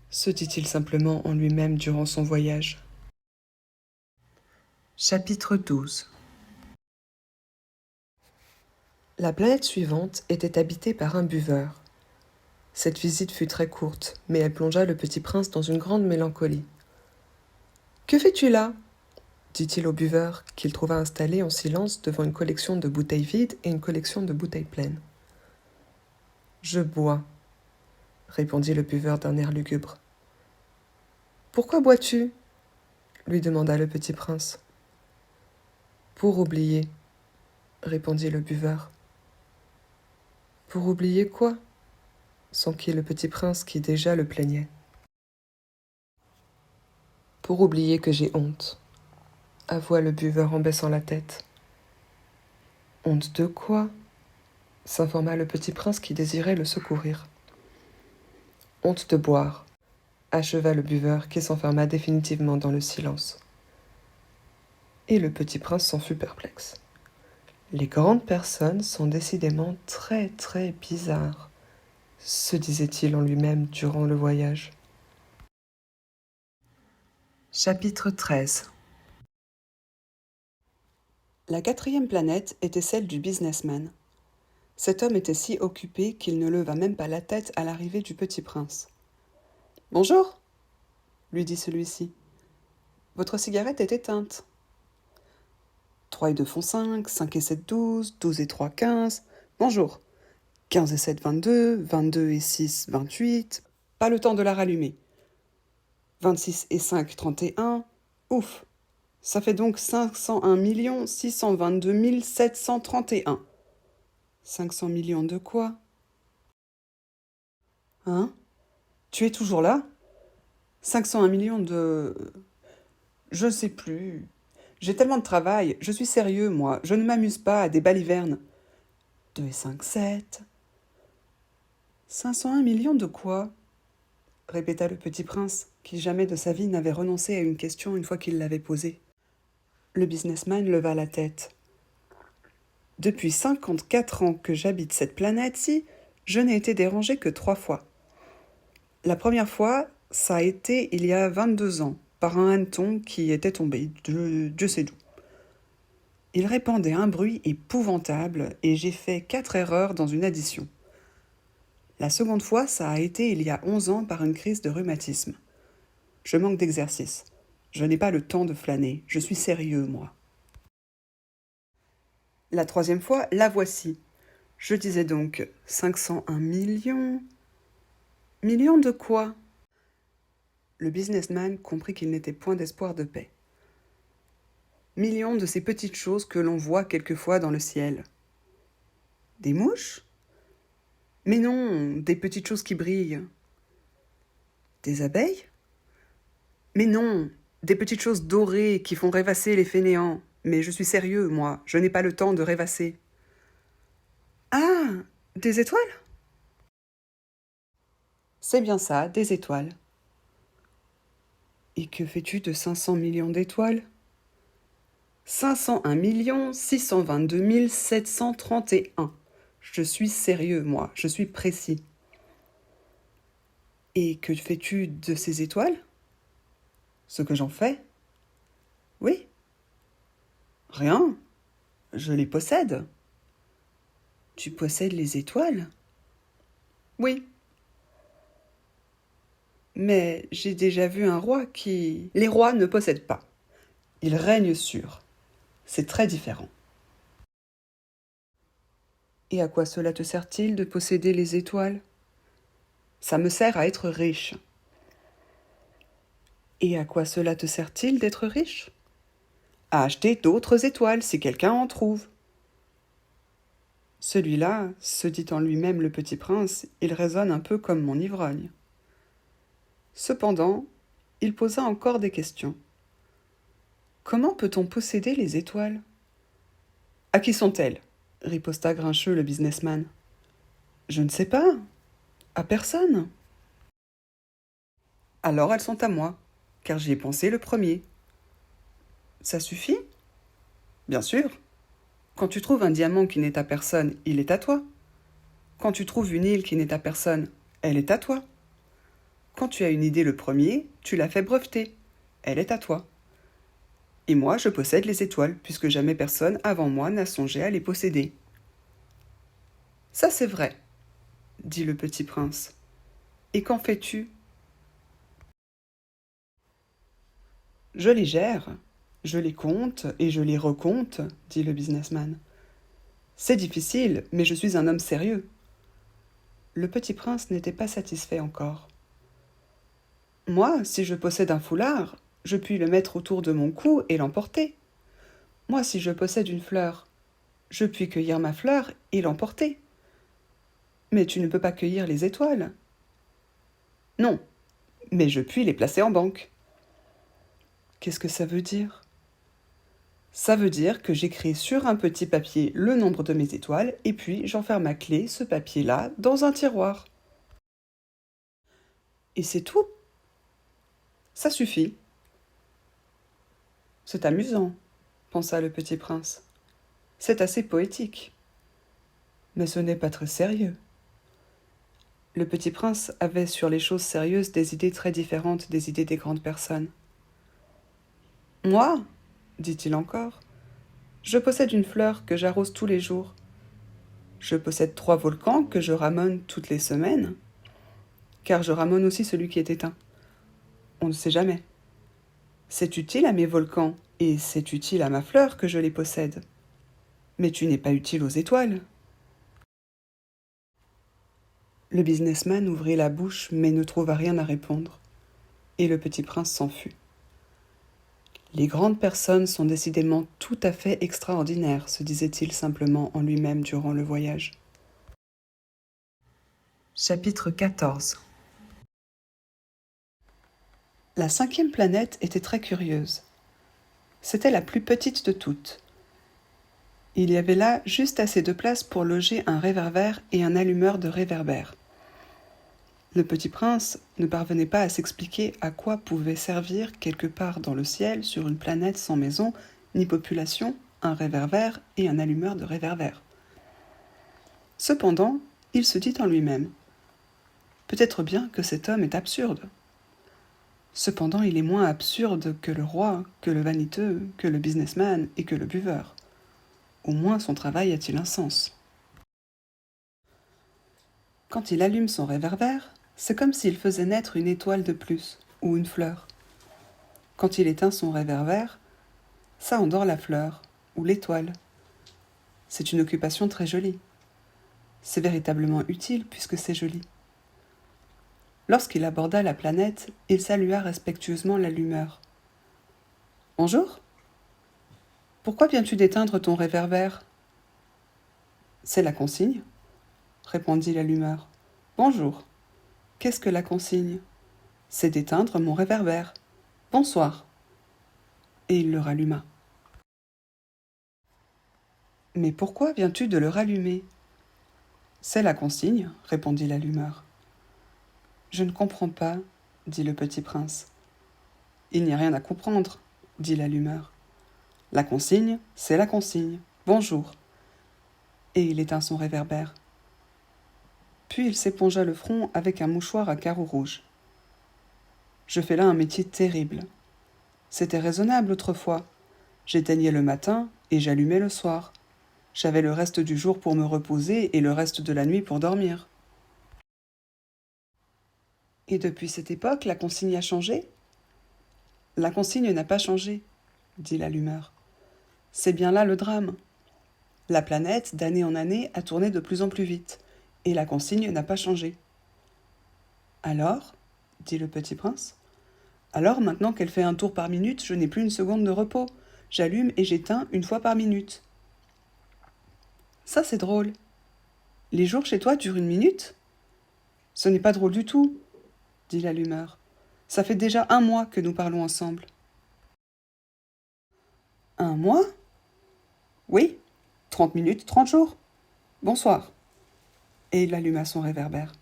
se dit-il simplement en lui-même durant son voyage. Chapitre 12. La planète suivante était habitée par un buveur. Cette visite fut très courte, mais elle plongea le petit prince dans une grande mélancolie. « Que fais-tu là » dit-il au buveur, qu'il trouva installé en silence devant une collection de bouteilles vides et une collection de bouteilles pleines. « Je bois, » répondit le buveur d'un air lugubre. « Pourquoi bois-tu » lui demanda le petit prince. « Pour oublier, » répondit le buveur. « Pour oublier quoi » s'enquit le petit prince qui déjà le plaignait. « Pour oublier que j'ai honte, » avoua le buveur en baissant la tête. « Honte de quoi » s'informa le petit prince qui désirait le secourir. « Honte de boire » acheva le buveur qui s'enferma définitivement dans le silence. Et le petit prince s'en fut perplexe. Les grandes personnes sont décidément très très bizarres, se disait-il en lui-même durant le voyage. Chapitre 13. La 4e planète était celle du businessman. Cet homme était si occupé qu'il ne leva même pas la tête à l'arrivée du petit prince. « Bonjour » lui dit celui-ci. « Votre cigarette est éteinte. » 3 et 2 font 5, 5 et 7 12, 12 et 3 15. Bonjour. 15 et 7 22, 22 et 6 28. Pas le temps de la rallumer. 26 et 5 31. Ouf. Ça fait donc 501 622 731. 500 millions de quoi? Hein? Tu es toujours là? 501 millions de... Je ne sais plus. J'ai tellement de travail. Je suis sérieux, moi. Je ne m'amuse pas à des balivernes. 2 et 5, 7. 501 millions de quoi? Répéta le petit prince, qui jamais de sa vie n'avait renoncé à une question une fois qu'il l'avait posée. Le businessman leva la tête. Depuis 54 ans que j'habite cette planète-ci, je n'ai été dérangé que 3 fois. La première fois, ça a été il y a 22 ans, par un hanneton qui était tombé, Dieu sait d'où. Il répandait un bruit épouvantable et j'ai fait 4 erreurs dans une addition. La seconde fois, ça a été il y a 11 ans par une crise de rhumatisme. Je manque d'exercice. Je n'ai pas le temps de flâner. Je suis sérieux, moi. La 3e fois, la voici. Je disais donc 501 millions. Millions de quoi? Le businessman comprit qu'il n'était point d'espoir de paix. Millions de ces petites choses que l'on voit quelquefois dans le ciel. Des mouches? Mais non, des petites choses qui brillent. Des abeilles? Mais non, des petites choses dorées qui font rêvasser les fainéants. Mais je suis sérieux, moi, je n'ai pas le temps de rêvasser. Ah, des étoiles? C'est bien ça, des étoiles. Et que fais-tu de 500 millions d'étoiles? 501 622 731. Je suis sérieux, moi, je suis précis. Et que fais-tu de ces étoiles? Ce que j'en fais? Oui. Rien. Je les possède. Tu possèdes les étoiles? Oui. Mais j'ai déjà vu un roi qui... Les rois ne possèdent pas. Ils règnent sur. C'est très différent. Et à quoi cela te sert-il de posséder les étoiles? Ça me sert à être riche. Et à quoi cela te sert-il d'être riche? À acheter d'autres étoiles si quelqu'un en trouve. Celui-là, se dit en lui-même le petit prince, il raisonne un peu comme mon ivrogne. Cependant, il posa encore des questions. Comment peut-on posséder les étoiles? À qui sont-elles? Riposta grincheux le businessman. Je ne sais pas. À personne. Alors elles sont à moi, car j'y ai pensé le premier. Ça suffit? Bien sûr. Quand tu trouves un diamant qui n'est à personne, il est à toi. Quand tu trouves une île qui n'est à personne, elle est à toi. Quand tu as une idée le premier, tu la fais breveter. Elle est à toi. Et moi, je possède les étoiles, puisque jamais personne avant moi n'a songé à les posséder. Ça c'est vrai, dit le petit prince. Et qu'en fais-tu? Je les gère, je les compte et je les recompte, dit le businessman. C'est difficile, mais je suis un homme sérieux. Le petit prince n'était pas satisfait encore. Moi, si je possède un foulard, je puis le mettre autour de mon cou et l'emporter. Moi, si je possède une fleur, je puis cueillir ma fleur et l'emporter. Mais tu ne peux pas cueillir les étoiles. Non, mais je puis les placer en banque. Qu'est-ce que ça veut dire? Ça veut dire que j'écris sur un petit papier le nombre de mes étoiles et puis j'enferme à clé ce papier-là dans un tiroir. Et c'est tout? Ça suffit. C'est amusant, pensa le petit prince. C'est assez poétique. Mais ce n'est pas très sérieux. Le petit prince avait sur les choses sérieuses des idées très différentes des idées des grandes personnes. Moi, dit-il encore, je possède une fleur que j'arrose tous les jours. Je possède 3 volcans que je ramone toutes les semaines, car je ramone aussi celui qui est éteint. On ne sait jamais. C'est utile à mes volcans, et c'est utile à ma fleur que je les possède. Mais tu n'es pas utile aux étoiles. Le businessman ouvrit la bouche, mais ne trouva rien à répondre, et le petit prince s'en fut. Les grandes personnes sont décidément tout à fait extraordinaires, se disait-il simplement en lui-même durant le voyage. Chapitre 14. La 5e planète était très curieuse. C'était la plus petite de toutes. Il y avait là juste assez de place pour loger un réverbère et un allumeur de réverbère. Le petit prince ne parvenait pas à s'expliquer à quoi pouvait servir quelque part dans le ciel, sur une planète sans maison, ni population, un réverbère et un allumeur de réverbère. Cependant, il se dit en lui-même « Peut-être bien que cet homme est absurde. Cependant, il est moins absurde que le roi, que le vaniteux, que le businessman et que le buveur. Au moins son travail a-t-il un sens. » Quand il allume son réverbère, c'est comme s'il faisait naître une étoile de plus, ou une fleur. Quand il éteint son réverbère, ça endort la fleur, ou l'étoile. C'est une occupation très jolie. C'est véritablement utile puisque c'est joli. Lorsqu'il aborda la planète, il salua respectueusement l'allumeur. « Bonjour. Pourquoi viens-tu d'éteindre ton réverbère ?»« C'est la consigne, » répondit l'allumeur. « Bonjour. Qu'est-ce que la consigne? C'est d'éteindre mon réverbère. Bonsoir. » Et il le ralluma. « Mais pourquoi viens-tu de le rallumer? » C'est la consigne, répondit l'allumeur. Je ne comprends pas, dit le petit prince. Il n'y a rien à comprendre, dit l'allumeur. La consigne, c'est la consigne. Bonjour. Et il éteint son réverbère. Puis il s'épongea le front avec un mouchoir à carreaux rouges. Je fais là un métier terrible. C'était raisonnable autrefois. J'éteignais le matin et j'allumais le soir. J'avais le reste du jour pour me reposer et le reste de la nuit pour dormir. Et depuis cette époque, la consigne a changé ? La consigne n'a pas changé, dit l'allumeur. C'est bien là le drame. La planète, d'année en année, a tourné de plus en plus vite, et la consigne n'a pas changé. Alors, dit le petit prince, alors maintenant qu'elle fait un tour par minute, je n'ai plus une seconde de repos. J'allume et j'éteins une fois par minute. Ça, c'est drôle. Les jours chez toi durent une minute ? Ce n'est pas drôle du tout, dit l'allumeur. Ça fait déjà 1 mois que nous parlons ensemble. 1 mois ? Oui, 30 minutes, 30 jours. Bonsoir. Et il alluma son réverbère.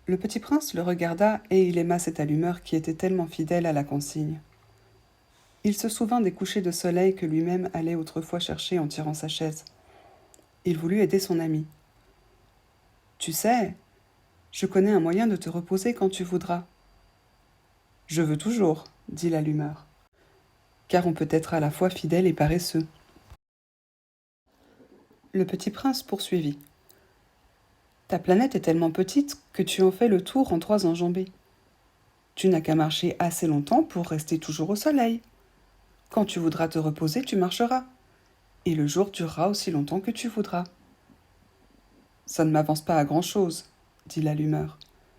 Le petit prince le regarda et il aima cette allumeur qui était tellement fidèle à la consigne. Il se souvint des couchers de soleil que lui-même allait autrefois chercher en tirant sa chaise. Il voulut aider son ami. « Tu sais, je connais un moyen de te reposer quand tu voudras. »« Je veux toujours, » dit l'allumeur, « car on peut être à la fois fidèle et paresseux. » Le petit prince poursuivit. « Ta planète est tellement petite que tu en fais le tour en 3 enjambées. Tu n'as qu'à marcher assez longtemps pour rester toujours au soleil. Quand tu voudras te reposer, tu marcheras, et le jour durera aussi longtemps que tu voudras. »« Ça ne m'avance pas à grand-chose, » dit l'allumeur.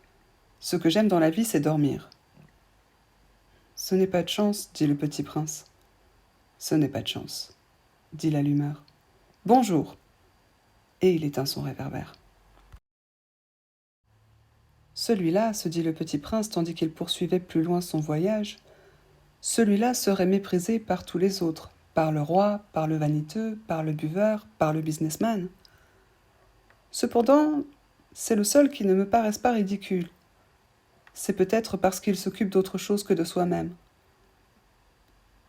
« Ce que j'aime dans la vie, c'est dormir. »« Ce n'est pas de chance, » dit le petit prince. « Ce n'est pas de chance, » dit l'allumeur. « Bonjour !» Et il éteint son réverbère. Celui-là, se dit le petit prince tandis qu'il poursuivait plus loin son voyage, celui-là serait méprisé par tous les autres, par le roi, par le vaniteux, par le buveur, par le businessman. Cependant, c'est le seul qui ne me paraisse pas ridicule. C'est peut-être parce qu'il s'occupe d'autre chose que de soi-même.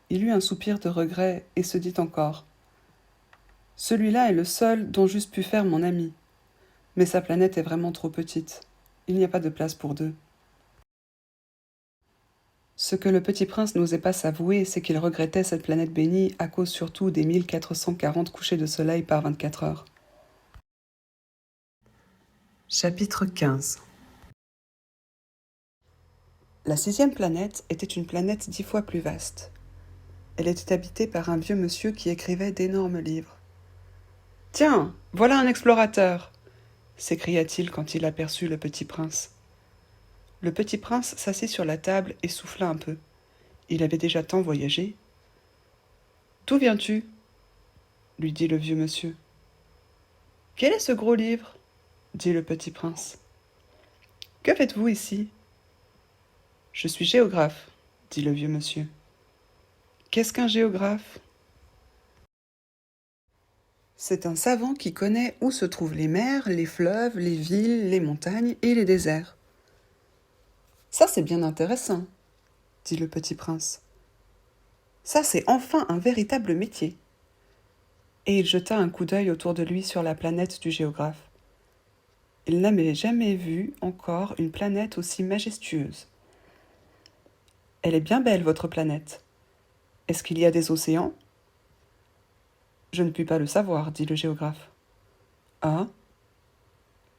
Il eut un soupir de regret et se dit encore. Celui-là est le seul dont j'eusse pu faire mon ami. Mais sa planète est vraiment trop petite. Il n'y a pas de place pour 2. Ce que le petit prince n'osait pas s'avouer, c'est qu'il regrettait cette planète bénie à cause surtout des 1440 couchers de soleil par 24 heures. Chapitre 15. La 6e planète était une planète 10 fois plus vaste. Elle était habitée par un vieux monsieur qui écrivait d'énormes livres. « Tiens, voilà un explorateur !» s'écria-t-il quand il aperçut le petit prince. Le petit prince s'assit sur la table et souffla un peu. Il avait déjà tant voyagé. « D'où viens-tu » lui dit le vieux monsieur. « Quel est ce gros livre » dit le petit prince. « Que faites-vous ici » ? « Je suis géographe, » dit le vieux monsieur. « Qu'est-ce qu'un géographe » ? C'est un savant qui connaît où se trouvent les mers, les fleuves, les villes, les montagnes et les déserts. Ça, c'est bien intéressant, dit le petit prince. Ça, c'est enfin un véritable métier. Et il jeta un coup d'œil autour de lui sur la planète du géographe. Il n'avait jamais vu encore une planète aussi majestueuse. Elle est bien belle, votre planète. Est-ce qu'il y a des océans ? Je ne puis pas le savoir, dit le géographe. Ah ?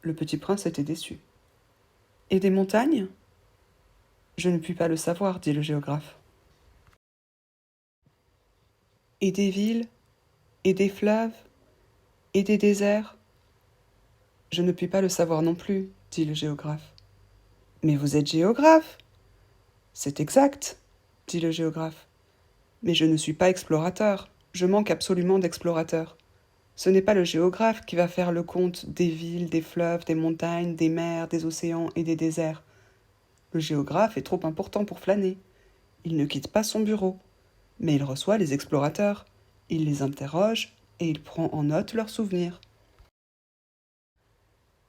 Le petit prince était déçu. Et des montagnes ? Je ne puis pas le savoir, dit le géographe. Et des villes ? Et des fleuves ? Et des déserts ? Je ne puis pas le savoir non plus, dit le géographe. Mais vous êtes géographe ? C'est exact, dit le géographe. Mais je ne suis pas explorateur. Je manque absolument d'explorateurs. Ce n'est pas le géographe qui va faire le compte des villes, des fleuves, des montagnes, des mers, des océans et des déserts. Le géographe est trop important pour flâner. Il ne quitte pas son bureau. Mais il reçoit les explorateurs. Il les interroge et il prend en note leurs souvenirs.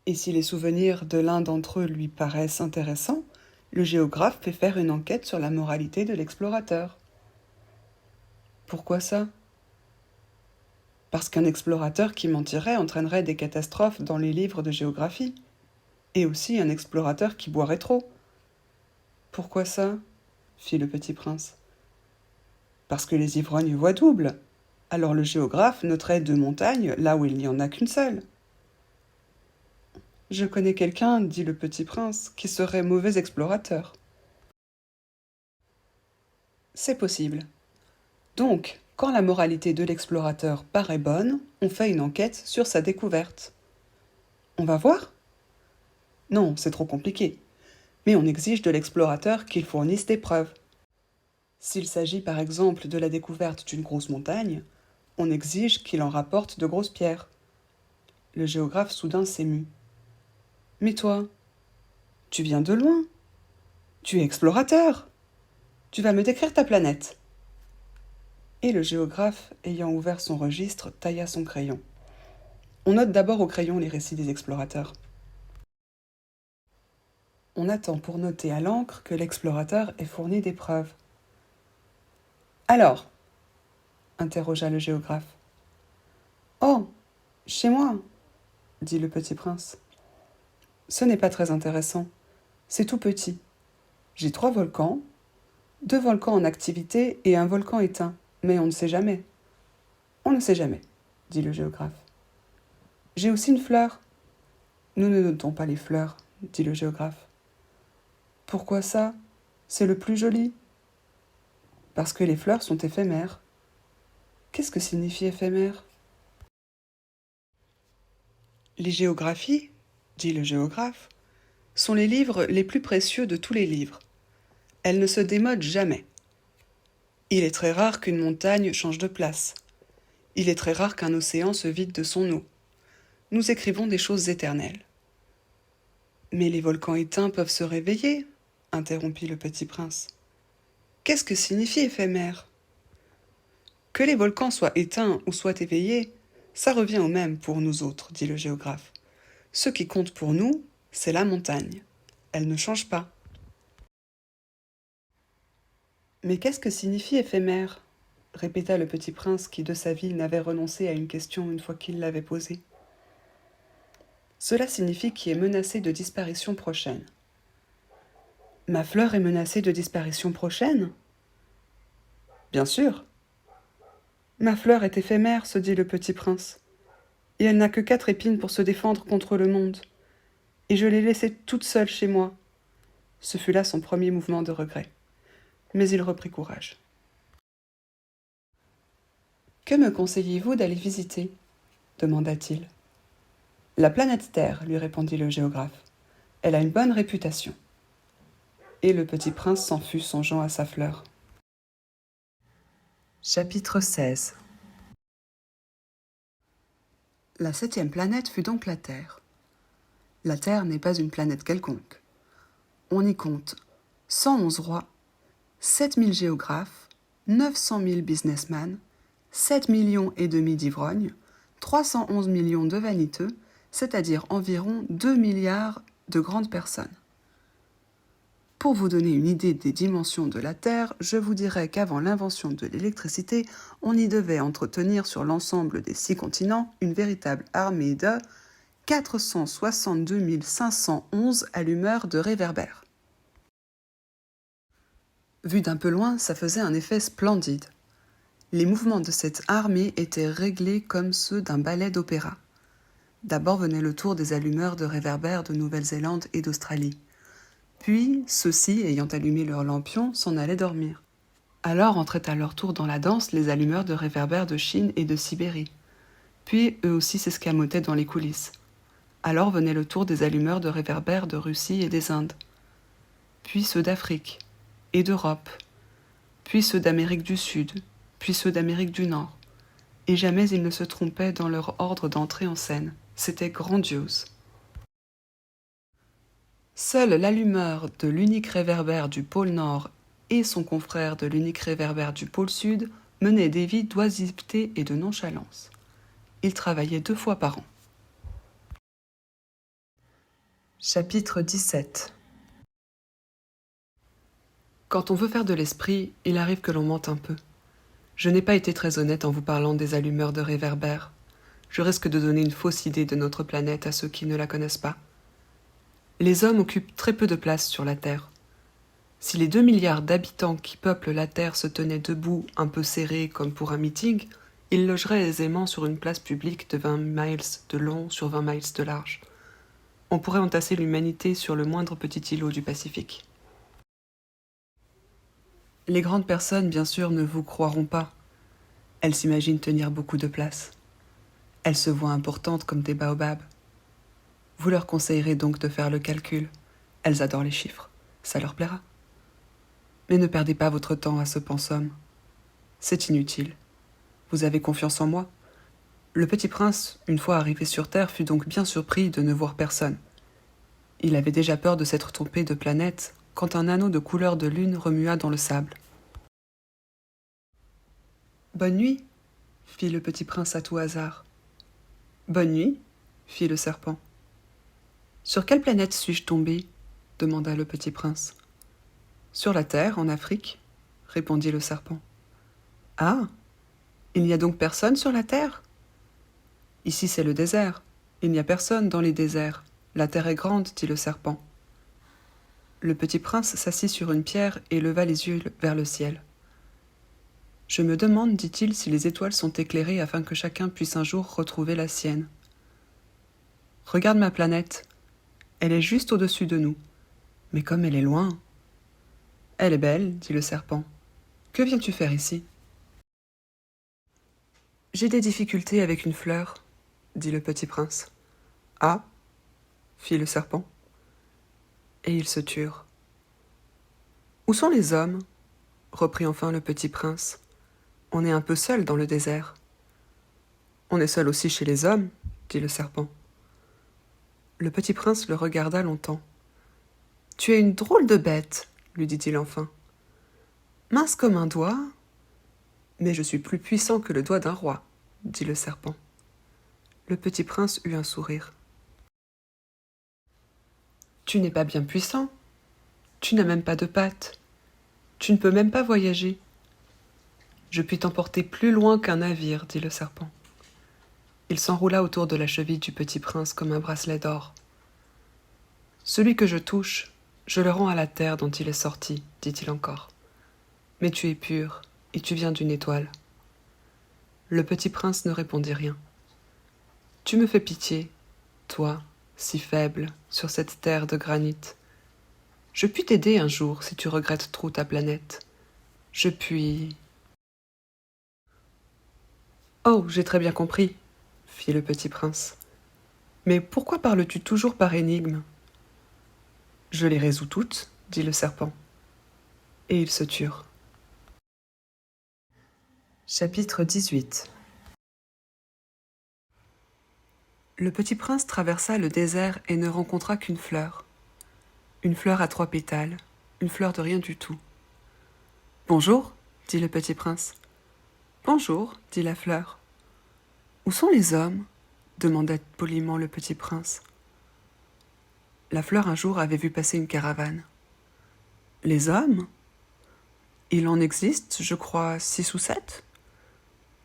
Et si les souvenirs de l'un d'entre eux lui paraissent intéressants, le géographe fait faire une enquête sur la moralité de l'explorateur. Pourquoi ça? Parce qu'un explorateur qui mentirait entraînerait des catastrophes dans les livres de géographie. Et aussi un explorateur qui boirait trop. Pourquoi ça? Fit le petit prince. Parce que les ivrognes voient double. Alors le géographe noterait 2 montagnes là où il n'y en a qu'une seule. Je connais quelqu'un, dit le petit prince, qui serait mauvais explorateur. C'est possible. Donc, quand la moralité de l'explorateur paraît bonne, on fait une enquête sur sa découverte. On va voir? Non, c'est trop compliqué. Mais on exige de l'explorateur qu'il fournisse des preuves. S'il s'agit par exemple de la découverte d'une grosse montagne, on exige qu'il en rapporte de grosses pierres. Le géographe soudain s'émut. Mais toi, tu viens de loin. Tu es explorateur. Tu vas me décrire ta planète. Et le géographe, ayant ouvert son registre, tailla son crayon. On note d'abord au crayon les récits des explorateurs. On attend pour noter à l'encre que l'explorateur ait fourni des preuves. Alors, interrogea le géographe. Oh, chez moi, dit le petit prince. Ce n'est pas très intéressant. C'est tout petit. J'ai 3 volcans, 2 volcans en activité et un volcan éteint. Mais on ne sait jamais. On ne sait jamais, dit le géographe. J'ai aussi une fleur. Nous ne notons pas les fleurs, dit le géographe. Pourquoi ça? C'est le plus joli. Parce que les fleurs sont éphémères. Qu'est-ce que signifie éphémère? Les géographies, dit le géographe, sont les livres les plus précieux de tous les livres. Elles ne se démodent jamais. Il est très rare qu'une montagne change de place. Il est très rare qu'un océan se vide de son eau. Nous écrivons des choses éternelles. Mais les volcans éteints peuvent se réveiller, interrompit le petit prince. Qu'est-ce que signifie éphémère? Que les volcans soient éteints ou soient éveillés, ça revient au même pour nous autres, dit le géographe. Ce qui compte pour nous, c'est la montagne. Elle ne change pas. Mais qu'est-ce que signifie éphémère? Répéta le petit prince qui, de sa vie, n'avait renoncé à une question une fois qu'il l'avait posée. Cela signifie qu'il est menacé de disparition prochaine. Ma fleur est menacée de disparition prochaine? Bien sûr. Ma fleur est éphémère, se dit le petit prince, et elle n'a que 4 épines pour se défendre contre le monde. Et je l'ai laissée toute seule chez moi. Ce fut là son premier mouvement de regret. Mais il reprit courage. Que me conseillez-vous d'aller visiter? Demanda-t-il. La planète Terre, lui répondit le géographe. Elle a une bonne réputation. Et le petit prince s'en fut songeant à sa fleur. Chapitre 16. La 7e planète fut donc la Terre. La Terre n'est pas une planète quelconque. On y compte 111 rois, 7000 géographes, 900 000 businessmen, 7 millions et demi d'ivrognes, 311 millions de vaniteux, c'est-à-dire environ 2 milliards de grandes personnes. Pour vous donner une idée des dimensions de la Terre, je vous dirais qu'avant l'invention de l'électricité, on y devait entretenir sur l'ensemble des 6 continents une véritable armée de 462 511 allumeurs de réverbères. Vu d'un peu loin, ça faisait un effet splendide. Les mouvements de cette armée étaient réglés comme ceux d'un ballet d'opéra. D'abord venait le tour des allumeurs de réverbères de Nouvelle-Zélande et d'Australie. Puis, ceux-ci, ayant allumé leurs lampions, s'en allaient dormir. Alors entraient à leur tour dans la danse les allumeurs de réverbères de Chine et de Sibérie. Puis, eux aussi s'escamotaient dans les coulisses. Alors venait le tour des allumeurs de réverbères de Russie et des Indes. Puis ceux d'Afrique et d'Europe. Puis ceux d'Amérique du Sud, puis ceux d'Amérique du Nord. Et jamais ils ne se trompaient dans leur ordre d'entrée en scène. C'était grandiose. Seul l'allumeur de l'unique réverbère du pôle Nord et son confrère de l'unique réverbère du pôle Sud menaient des vies d'oisiveté et de nonchalance. Ils travaillaient 2 fois par an. Chapitre 17. Quand on veut faire de l'esprit, il arrive que l'on mente un peu. Je n'ai pas été très honnête en vous parlant des allumeurs de réverbères. Je risque de donner une fausse idée de notre planète à ceux qui ne la connaissent pas. Les hommes occupent très peu de place sur la Terre. Si les 2 milliards d'habitants qui peuplent la Terre se tenaient debout, un peu serrés comme pour un meeting, ils logeraient aisément sur une place publique de 20 miles de long sur 20 miles de large. On pourrait entasser l'humanité sur le moindre petit îlot du Pacifique. Les grandes personnes, bien sûr, ne vous croiront pas. Elles s'imaginent tenir beaucoup de place. Elles se voient importantes comme des baobabs. Vous leur conseillerez donc de faire le calcul. Elles adorent les chiffres. Ça leur plaira. Mais ne perdez pas votre temps à ce pensum. C'est inutile. Vous avez confiance en moi. Le petit prince, une fois arrivé sur Terre, fut donc bien surpris de ne voir personne. Il avait déjà peur de s'être trompé de planète quand un anneau de couleur de lune remua dans le sable. « Bonne nuit » fit le petit prince à tout hasard. « Bonne nuit » fit le serpent. « Sur quelle planète suis-je tombé » demanda le petit prince. « Sur la Terre, en Afrique » répondit le serpent. « Ah, il n'y a donc personne sur la Terre ?»« Ici c'est le désert. Il n'y a personne dans les déserts. La terre est grande, dit le serpent. Le petit prince s'assit sur une pierre et leva les yeux vers le ciel. Je me demande, dit-il, si les étoiles sont éclairées afin que chacun puisse un jour retrouver la sienne. Regarde ma planète. Elle est juste au-dessus de nous. Mais comme elle est loin. Elle est belle, dit le serpent. Que viens-tu faire ici ? J'ai des difficultés avec une fleur, dit le petit prince. Ah, fit le serpent. Et ils se turent. Où sont les hommes ? Reprit enfin le petit prince. On est un peu seul dans le désert. On est seul aussi chez les hommes, dit le serpent. Le petit prince le regarda longtemps. Tu es une drôle de bête, lui dit-il enfin. Mince comme un doigt. Mais je suis plus puissant que le doigt d'un roi, dit le serpent. Le petit prince eut un sourire. Tu n'es pas bien puissant. Tu n'as même pas de pattes. Tu ne peux même pas voyager. Je puis t'emporter plus loin qu'un navire, dit le serpent. Il s'enroula autour de la cheville du petit prince comme un bracelet d'or. Celui que je touche, je le rends à la terre dont il est sorti, dit-il encore. Mais tu es pur, et tu viens d'une étoile. Le petit prince ne répondit rien. Tu me fais pitié, toi, si faible, sur cette terre de granit. Je puis t'aider un jour si tu regrettes trop ta planète. Je puis... Oh, j'ai très bien compris, fit le petit prince. Mais pourquoi parles-tu toujours par énigmes ? Je les résous toutes, dit le serpent. Et ils se turent. Chapitre 18. Le petit prince traversa le désert et ne rencontra qu'une fleur. Une fleur à 3 pétales, une fleur de rien du tout. « Bonjour, dit le petit prince. « Bonjour, dit la fleur. « Où sont les hommes ?» demanda poliment le petit prince. La fleur un jour avait vu passer une caravane. « Les hommes ? Il en existe, je crois, 6 ou 7.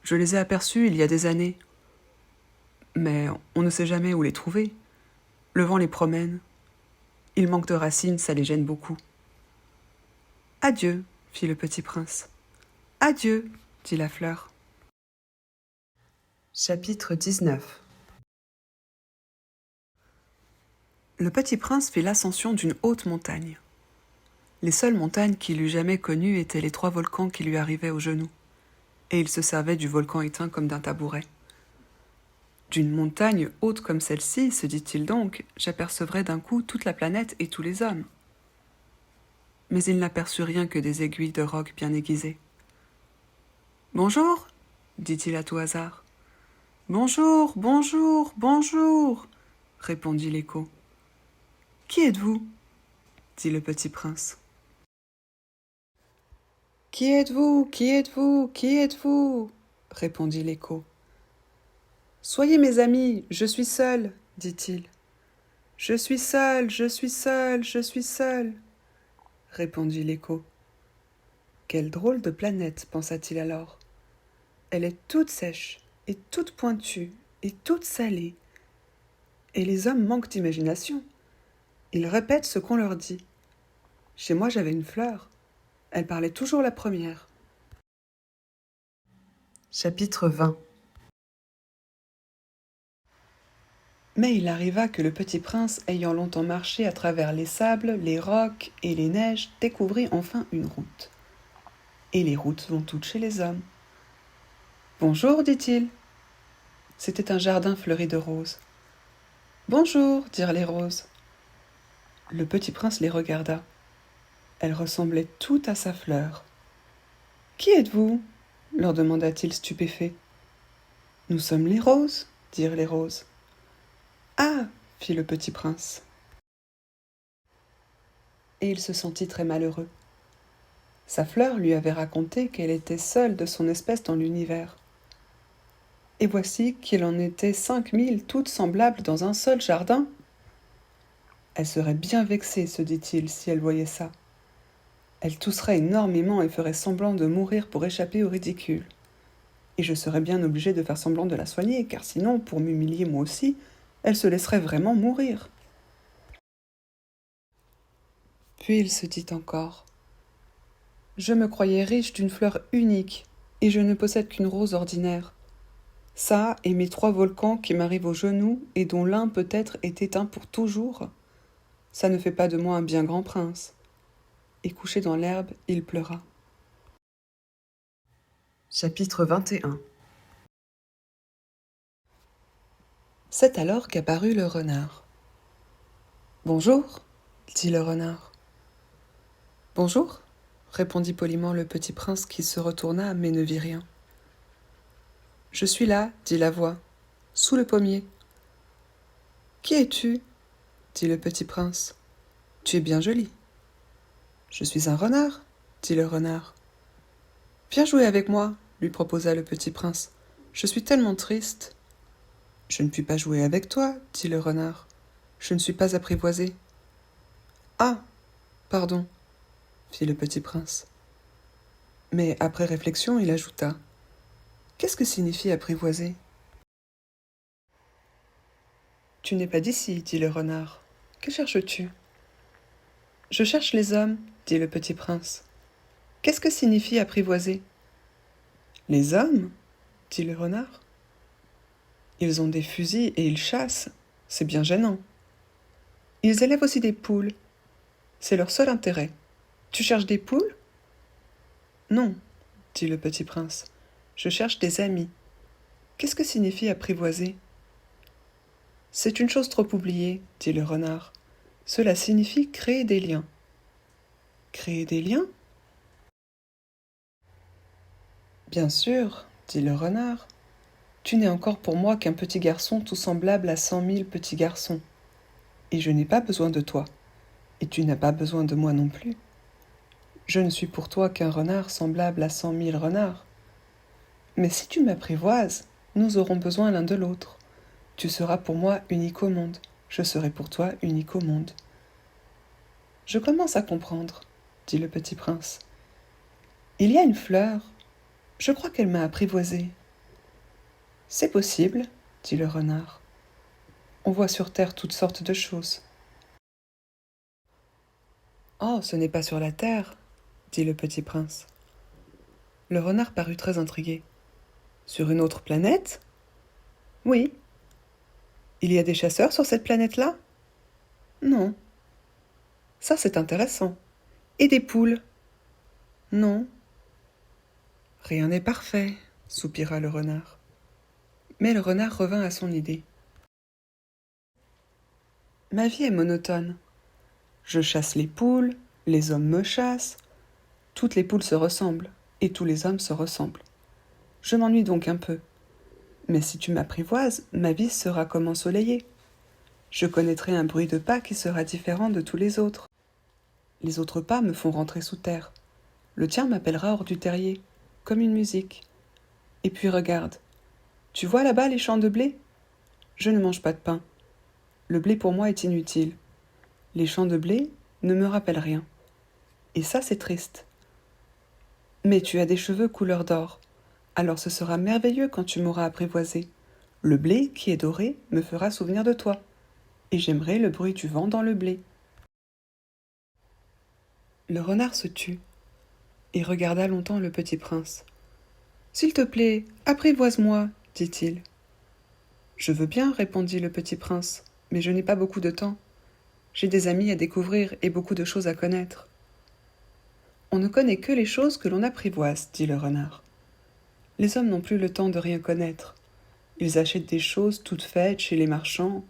Je les ai aperçus il y a des années. Mais on ne sait jamais où les trouver. Le vent les promène. Ils manquent de racines, ça les gêne beaucoup. »« Adieu, fit le petit prince. « Adieu, dit la fleur. » Chapitre 19. Le petit prince fit l'ascension d'une haute montagne. Les seules montagnes qu'il eût jamais connues étaient les 3 volcans qui lui arrivaient aux genoux, et il se servait du volcan éteint comme d'un tabouret. D'une montagne haute comme celle-ci, se dit-il donc, j'apercevrais d'un coup toute la planète et tous les hommes. Mais il n'aperçut rien que des aiguilles de roc bien aiguisées. « Bonjour, dit-il à tout hasard. « Bonjour, bonjour, bonjour, répondit l'écho. « Qui êtes-vous » dit le petit prince. « Qui êtes-vous, qui êtes-vous, qui êtes-vous » répondit l'écho. « Soyez mes amis, je suis seul, dit-il. Je suis seul, je suis seul, je suis seul, répondit l'écho. Quelle drôle de planète, pensa-t-il alors. Elle est toute sèche, et toute pointue, et toute salée. Et les hommes manquent d'imagination. Ils répètent ce qu'on leur dit. Chez moi, j'avais une fleur. Elle parlait toujours la première. Chapitre 20. Mais il arriva que le petit prince, ayant longtemps marché à travers les sables, les rocs et les neiges, découvrit enfin une route. Et les routes vont toutes chez les hommes. Bonjour, dit-il. C'était un jardin fleuri de roses. Bonjour, dirent les roses. Le petit prince les regarda. Elles ressemblaient toutes à sa fleur. Qui êtes-vous leur demanda-t-il stupéfait. Nous sommes les roses, dirent les roses. Ah, fit le petit prince. Et il se sentit très malheureux. Sa fleur lui avait raconté qu'elle était seule de son espèce dans l'univers. Et voici qu'il en était 5000 toutes semblables dans un seul jardin. Elle serait bien vexée, se dit-il, si elle voyait ça. Elle tousserait énormément et ferait semblant de mourir pour échapper au ridicule. Et je serais bien obligé de faire semblant de la soigner, car sinon, pour m'humilier moi aussi, elle se laisserait vraiment mourir. Puis il se dit encore. Je me croyais riche d'une fleur unique, et je ne possède qu'une rose ordinaire. Ça et mes 3 volcans qui m'arrivent aux genoux et dont l'un peut-être est éteint pour toujours, ça ne fait pas de moi un bien grand prince. Et couché dans l'herbe, il pleura. Chapitre 21. C'est alors qu'apparut le renard. Bonjour, dit le renard. Bonjour, répondit poliment le petit prince qui se retourna mais ne vit rien. Je suis là, dit la voix, sous le pommier. Qui es-tu dit le petit prince. Tu es bien joli. Je suis un renard, dit le renard. Viens jouer avec moi, lui proposa le petit prince. Je suis tellement triste. Je ne puis pas jouer avec toi, dit le renard. Je ne suis pas apprivoisé. Ah, pardon, fit le petit prince. Mais après réflexion, il ajouta. Qu'est-ce que signifie apprivoiser ? Tu n'es pas d'ici, dit le renard. Que cherches-tu ? Je cherche les hommes, dit le petit prince. Qu'est-ce que signifie apprivoiser ? Les hommes, dit le renard. Ils ont des fusils et ils chassent, c'est bien gênant. Ils élèvent aussi des poules, c'est leur seul intérêt. Tu cherches des poules ? Non, dit le petit prince, je cherche des amis. Qu'est-ce que signifie apprivoiser ? C'est une chose trop oubliée, dit le renard. Cela signifie créer des liens. Créer des liens ? Bien sûr, dit le renard. Tu n'es encore pour moi qu'un petit garçon tout semblable à 100 000 petits garçons. Et je n'ai pas besoin de toi. Et tu n'as pas besoin de moi non plus. Je ne suis pour toi qu'un renard semblable à 100 000 renards. Mais si tu m'apprivoises, nous aurons besoin l'un de l'autre. Tu seras pour moi unique au monde. Je serai pour toi unique au monde. Je commence à comprendre, dit le petit prince. Il y a une fleur. Je crois qu'elle m'a apprivoisé. C'est possible, dit le renard. On voit sur terre toutes sortes de choses. Oh, ce n'est pas sur la terre, dit le petit prince. Le renard parut très intrigué. Sur une autre planète ? Oui. Il y a des chasseurs sur cette planète-là ? Non. Ça, c'est intéressant. Et des poules ? Non. Rien n'est parfait, soupira le renard. Mais le renard revint à son idée. Ma vie est monotone. Je chasse les poules, les hommes me chassent. Toutes les poules se ressemblent, et tous les hommes se ressemblent. Je m'ennuie donc un peu. Mais si tu m'apprivoises, ma vie sera comme ensoleillée. Je connaîtrai un bruit de pas qui sera différent de tous les autres. Les autres pas me font rentrer sous terre. Le tien m'appellera hors du terrier, comme une musique. Et puis regarde, tu vois là-bas les champs de blé ? Je ne mange pas de pain. Le blé pour moi est inutile. Les champs de blé ne me rappellent rien. Et ça, c'est triste. Mais tu as des cheveux couleur d'or. Alors ce sera merveilleux quand tu m'auras apprivoisé. Le blé qui est doré me fera souvenir de toi. Et j'aimerai le bruit du vent dans le blé. Le renard se tut et regarda longtemps le petit prince. S'il te plaît, apprivoise-moi, dit-il. Je veux bien, répondit le petit prince, mais je n'ai pas beaucoup de temps. J'ai des amis à découvrir et beaucoup de choses à connaître. On ne connaît que les choses que l'on apprivoise, dit le renard. Les hommes n'ont plus le temps de rien connaître. Ils achètent des choses toutes faites chez les marchands.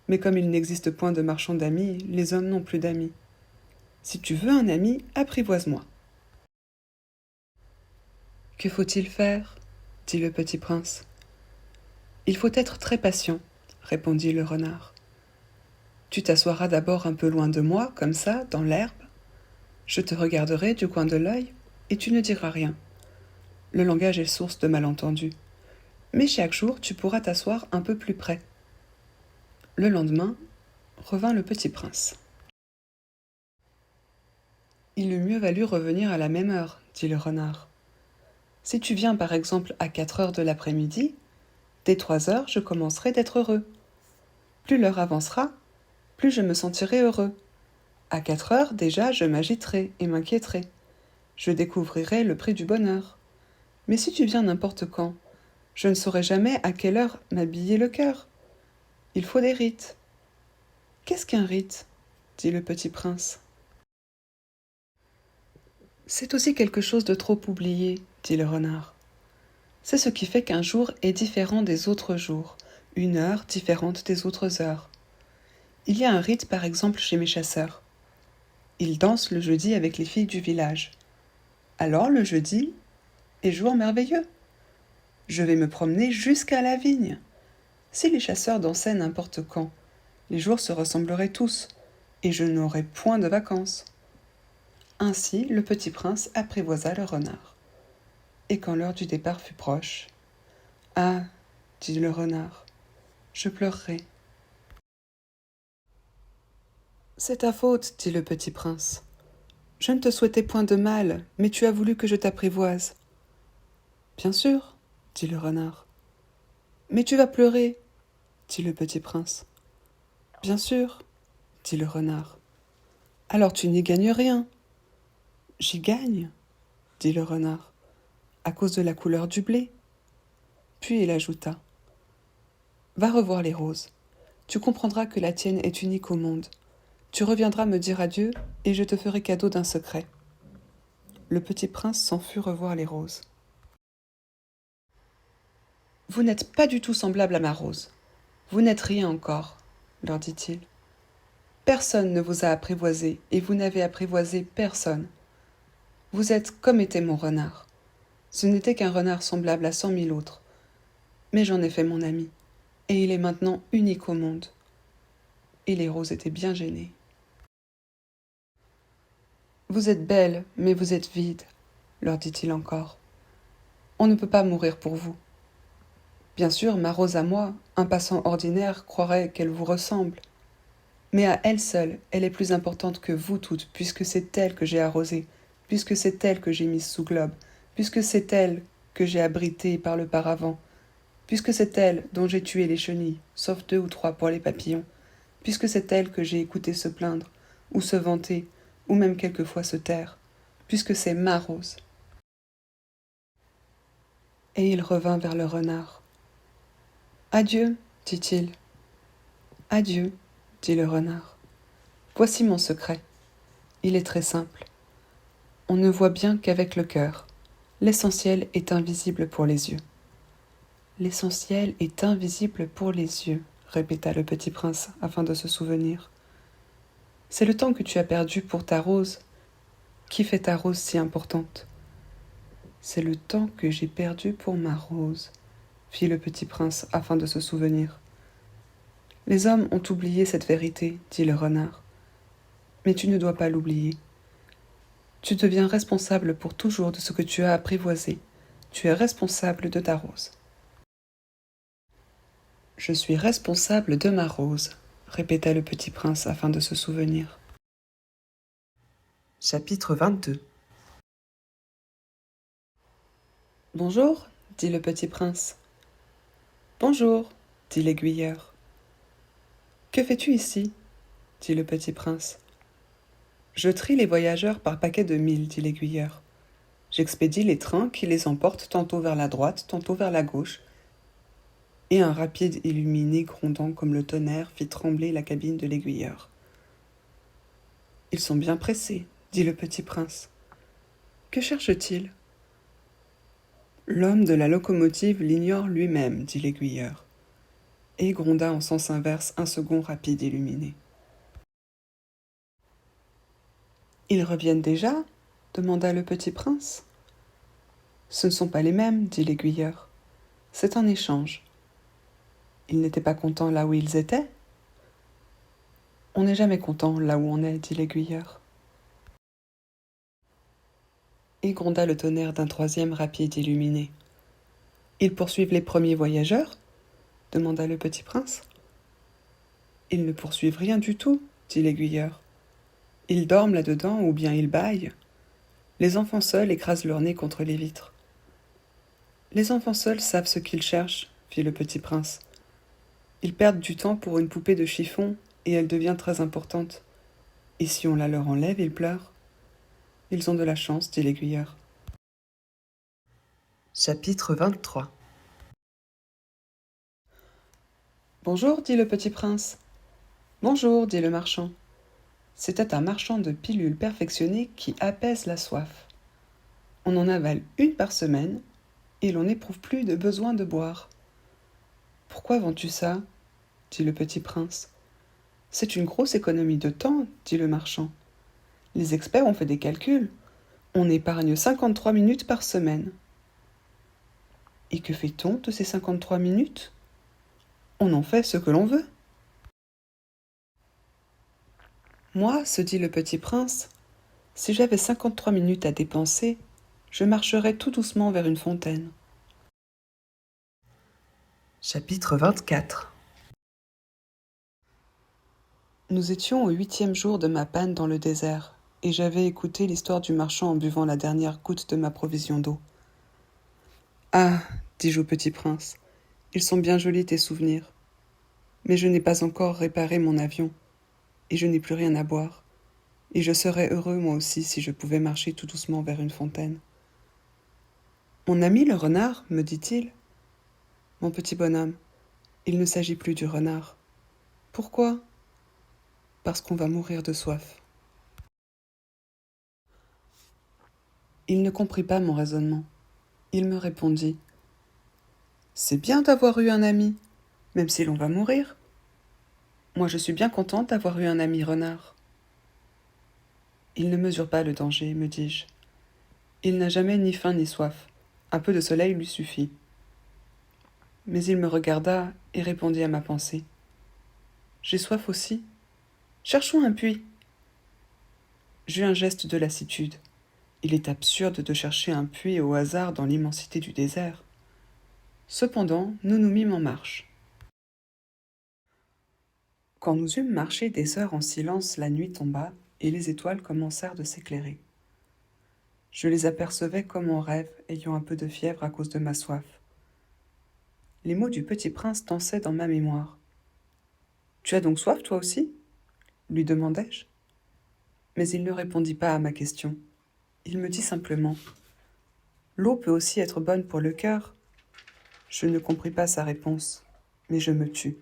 Mais comme il n'existe point de marchands d'amis, les hommes n'ont plus d'amis. Si tu veux un ami, apprivoise-moi. Que faut-il faire? Dit le petit prince. Il faut être très patient, répondit le renard. Tu t'assoiras d'abord un peu loin de moi, comme ça, dans l'herbe. Je te regarderai du coin de l'œil, et tu ne diras rien. Le langage est source de malentendus. Mais chaque jour, tu pourras t'asseoir un peu plus près. Le lendemain, revint le petit prince. Il eût mieux valu revenir à la même heure, dit le renard. Si tu viens par exemple à 4 heures de l'après-midi, dès 3 heures je commencerai d'être heureux. Plus l'heure avancera, plus je me sentirai heureux. À 4 heures déjà je m'agiterai et m'inquiéterai. Je découvrirai le prix du bonheur. Mais si tu viens n'importe quand, je ne saurai jamais à quelle heure m'habiller le cœur. Il faut des rites. Qu'est-ce qu'un rite? Dit le petit prince. C'est aussi quelque chose de trop oublié, dit le renard. C'est ce qui fait qu'un jour est différent des autres jours, une heure différente des autres heures. Il y a un rite par exemple chez mes chasseurs. Ils dansent le jeudi avec les filles du village. Alors le jeudi est jour merveilleux. Je vais me promener jusqu'à la vigne. Si les chasseurs dansaient n'importe quand, les jours se ressembleraient tous, et je n'aurais point de vacances. Ainsi le petit prince apprivoisa le renard. Et quand l'heure du départ fut proche, « Ah, dit le renard, je pleurerai. »« C'est ta faute, dit le petit prince. Je ne te souhaitais point de mal, mais tu as voulu que je t'apprivoise. »« Bien sûr, dit le renard. »« Mais tu vas pleurer, dit le petit prince. »« Bien sûr, dit le renard. »« Alors tu n'y gagnes rien. »« J'y gagne, dit le renard, à cause de la couleur du blé. » Puis il ajouta. « Va revoir les roses. Tu comprendras que la tienne est unique au monde. Tu reviendras me dire adieu, et je te ferai cadeau d'un secret. » Le petit prince s'en fut revoir les roses. « Vous n'êtes pas du tout semblable à ma rose. Vous n'êtes rien encore, leur dit-il. Personne ne vous a apprivoisé, et vous n'avez apprivoisé personne. Vous êtes comme était mon renard. Ce n'était qu'un renard semblable à 100 000 autres. Mais j'en ai fait mon ami, et il est maintenant unique au monde. » Et les roses étaient bien gênées. « Vous êtes belle, mais vous êtes vide, leur dit-il encore. On ne peut pas mourir pour vous. Bien sûr, ma rose à moi, un passant ordinaire croirait qu'elle vous ressemble. Mais à elle seule, elle est plus importante que vous toutes, puisque c'est elle que j'ai arrosée, puisque c'est elle que j'ai mise sous globe, puisque c'est elle que j'ai abritée par le paravent, puisque c'est elle dont j'ai tué les chenilles, sauf 2 ou 3 pour les papillons, puisque c'est elle que j'ai écouté se plaindre, ou se vanter, ou même quelquefois se taire, puisque c'est ma rose. » Et il revint vers le renard. « Adieu, dit-il. « Adieu, dit le renard. Voici mon secret. Il est très simple. On ne voit bien qu'avec le cœur. L'essentiel est invisible pour les yeux. »« L'essentiel est invisible pour les yeux, » répéta le petit prince afin de se souvenir. « C'est le temps que tu as perdu pour ta rose. Qui fait ta rose si importante ? » « C'est le temps que j'ai perdu pour ma rose, » fit le petit prince afin de se souvenir. « Les hommes ont oublié cette vérité, dit le renard. Mais tu ne dois pas l'oublier. Tu deviens responsable pour toujours de ce que tu as apprivoisé. Tu es responsable de ta rose. » Je suis responsable de ma rose, répéta le petit prince afin de se souvenir. Chapitre 22. Bonjour, dit le petit prince. Bonjour, dit l'aiguilleur. Que fais-tu ici? Dit le petit prince. Je trie les voyageurs par paquet de 1000, dit l'aiguilleur. J'expédie les trains qui les emportent tantôt vers la droite, tantôt vers la gauche. Et un rapide illuminé grondant comme le tonnerre fit trembler la cabine de l'aiguilleur. Ils sont bien pressés, dit le petit prince. Que cherche-t-il? L'homme de la locomotive l'ignore lui-même, dit l'aiguilleur, et gronda en sens inverse un second rapide illuminé. Ils reviennent déjà? Demanda le petit prince. Ce ne sont pas les mêmes, dit l'aiguilleur. C'est un échange. Ils n'étaient pas contents là où ils étaient? On n'est jamais content là où on est, dit l'aiguilleur. Et gronda le tonnerre d'un troisième rapide illuminé. Ils poursuivent les premiers voyageurs? Demanda le petit prince. Ils ne poursuivent rien du tout, dit l'aiguilleur. Ils dorment là-dedans ou bien ils bâillent. Les enfants seuls écrasent leur nez contre les vitres. Les enfants seuls savent ce qu'ils cherchent, fit le petit prince. Ils perdent du temps pour une poupée de chiffon et elle devient très importante. Et si on la leur enlève, ils pleurent. Ils ont de la chance, dit l'aiguilleur. Chapitre 23. Bonjour, dit le petit prince. Bonjour, dit le marchand. C'était un marchand de pilules perfectionnées qui apaise la soif. On en avale une par semaine et l'on n'éprouve plus de besoin de boire. Pourquoi vends-tu ça? Dit le petit prince. C'est une grosse économie de temps, dit le marchand. Les experts ont fait des calculs. On épargne 53 minutes par semaine. Et que fait-on de ces 53 minutes? On en fait ce que l'on veut. Moi, se dit le petit prince, si j'avais 53 minutes à dépenser, je marcherais tout doucement vers une fontaine. Chapitre 24. Nous étions au 8e jour de ma panne dans le désert, et j'avais écouté l'histoire du marchand en buvant la dernière goutte de ma provision d'eau. Ah, dis-je au petit prince, ils sont bien jolis tes souvenirs. Mais je n'ai pas encore réparé mon avion, et je n'ai plus rien à boire, et je serais heureux moi aussi si je pouvais marcher tout doucement vers une fontaine. Mon ami le renard, me dit-il. Mon petit bonhomme, il ne s'agit plus du renard. Pourquoi? Parce qu'on va mourir de soif. Il ne comprit pas mon raisonnement. Il me répondit. C'est bien d'avoir eu un ami, même si l'on va mourir. Moi je suis bien contente d'avoir eu un ami renard. Il ne mesure pas le danger, me dis-je. Il n'a jamais ni faim ni soif. Un peu de soleil lui suffit. Mais il me regarda et répondit à ma pensée. J'ai soif aussi. Cherchons un puits. J'eus un geste de lassitude. Il est absurde de chercher un puits au hasard dans l'immensité du désert. Cependant, nous nous mîmes en marche. Quand nous eûmes marché des heures en silence, la nuit tomba et les étoiles commencèrent de s'éclairer. Je les apercevais comme en rêve, ayant un peu de fièvre à cause de ma soif. Les mots du petit prince dansaient dans ma mémoire. « Tu as donc soif, toi aussi ?» lui demandai-je. Mais il ne répondit pas à ma question. Il me dit simplement « L'eau peut aussi être bonne pour le cœur. » Je ne compris pas sa réponse, mais je me tus.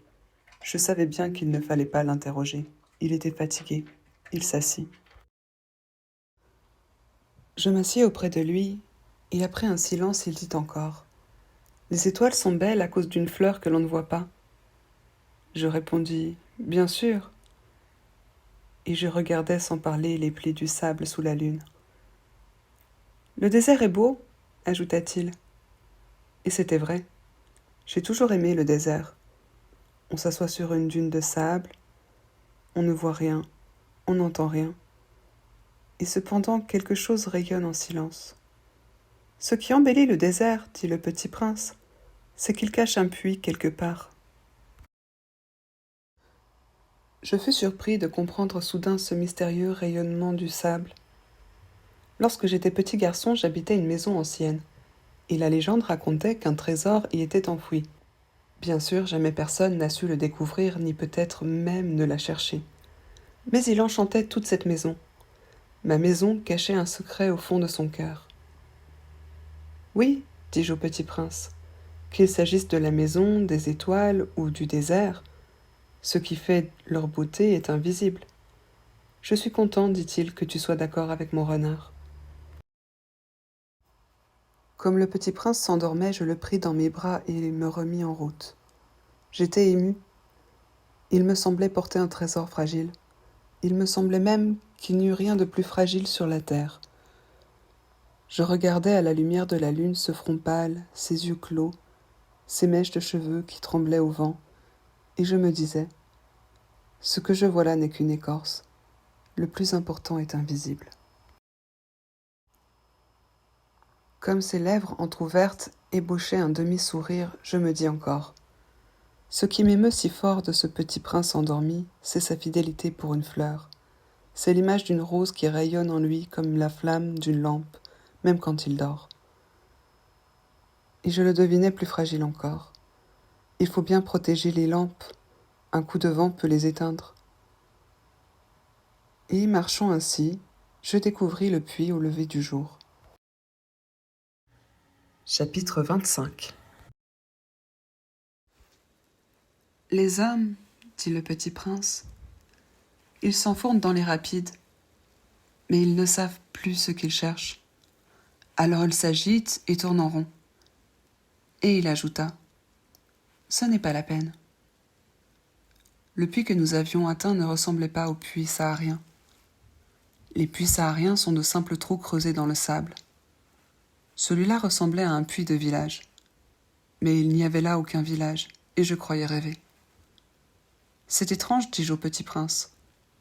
Je savais bien qu'il ne fallait pas l'interroger. Il était fatigué. Il s'assit. Je m'assis auprès de lui, et après un silence, il dit encore « Les étoiles sont belles à cause d'une fleur que l'on ne voit pas. » Je répondis « Bien sûr. » Et je regardais sans parler les plis du sable sous la lune. « Le désert est beau, » ajouta-t-il. Et c'était vrai. J'ai toujours aimé le désert. On s'assoit sur une dune de sable, on ne voit rien, on n'entend rien. Et cependant quelque chose rayonne en silence. Ce qui embellit le désert, dit le petit prince, c'est qu'il cache un puits quelque part. Je fus surpris de comprendre soudain ce mystérieux rayonnement du sable. Lorsque j'étais petit garçon, j'habitais une maison ancienne, et la légende racontait qu'un trésor y était enfoui. Bien sûr, jamais personne n'a su le découvrir, ni peut-être même ne l'a cherché. Mais il enchantait toute cette maison. Ma maison cachait un secret au fond de son cœur. Oui, dis-je au petit prince, qu'il s'agisse de la maison, des étoiles ou du désert, ce qui fait leur beauté est invisible. Je suis content, dit-il, que tu sois d'accord avec mon renard. Comme le petit prince s'endormait, je le pris dans mes bras et me remis en route. J'étais ému. Il me semblait porter un trésor fragile. Il me semblait même qu'il n'y eût rien de plus fragile sur la terre. Je regardais à la lumière de la lune ce front pâle, ses yeux clos, ses mèches de cheveux qui tremblaient au vent, et je me disais, ce que je vois là n'est qu'une écorce. Le plus important est invisible. Comme ses lèvres entr'ouvertes ébauchaient un demi-sourire, je me dis encore, ce qui m'émeut si fort de ce petit prince endormi, c'est sa fidélité pour une fleur. C'est l'image d'une rose qui rayonne en lui comme la flamme d'une lampe, même quand il dort. Et je le devinais plus fragile encore. Il faut bien protéger les lampes, un coup de vent peut les éteindre. Et marchant ainsi, je découvris le puits au lever du jour. Chapitre 25. Les hommes, dit le petit prince, ils s'enfournent dans les rapides, mais ils ne savent plus ce qu'ils cherchent. Alors ils s'agitent et tournent en rond. Et il ajouta, ce n'est pas la peine. Le puits que nous avions atteint ne ressemblait pas aux puits sahariens. Les puits sahariens sont de simples trous creusés dans le sable. Celui-là ressemblait à un puits de village. Mais il n'y avait là aucun village, et je croyais rêver. C'est étrange, dis-je au petit prince.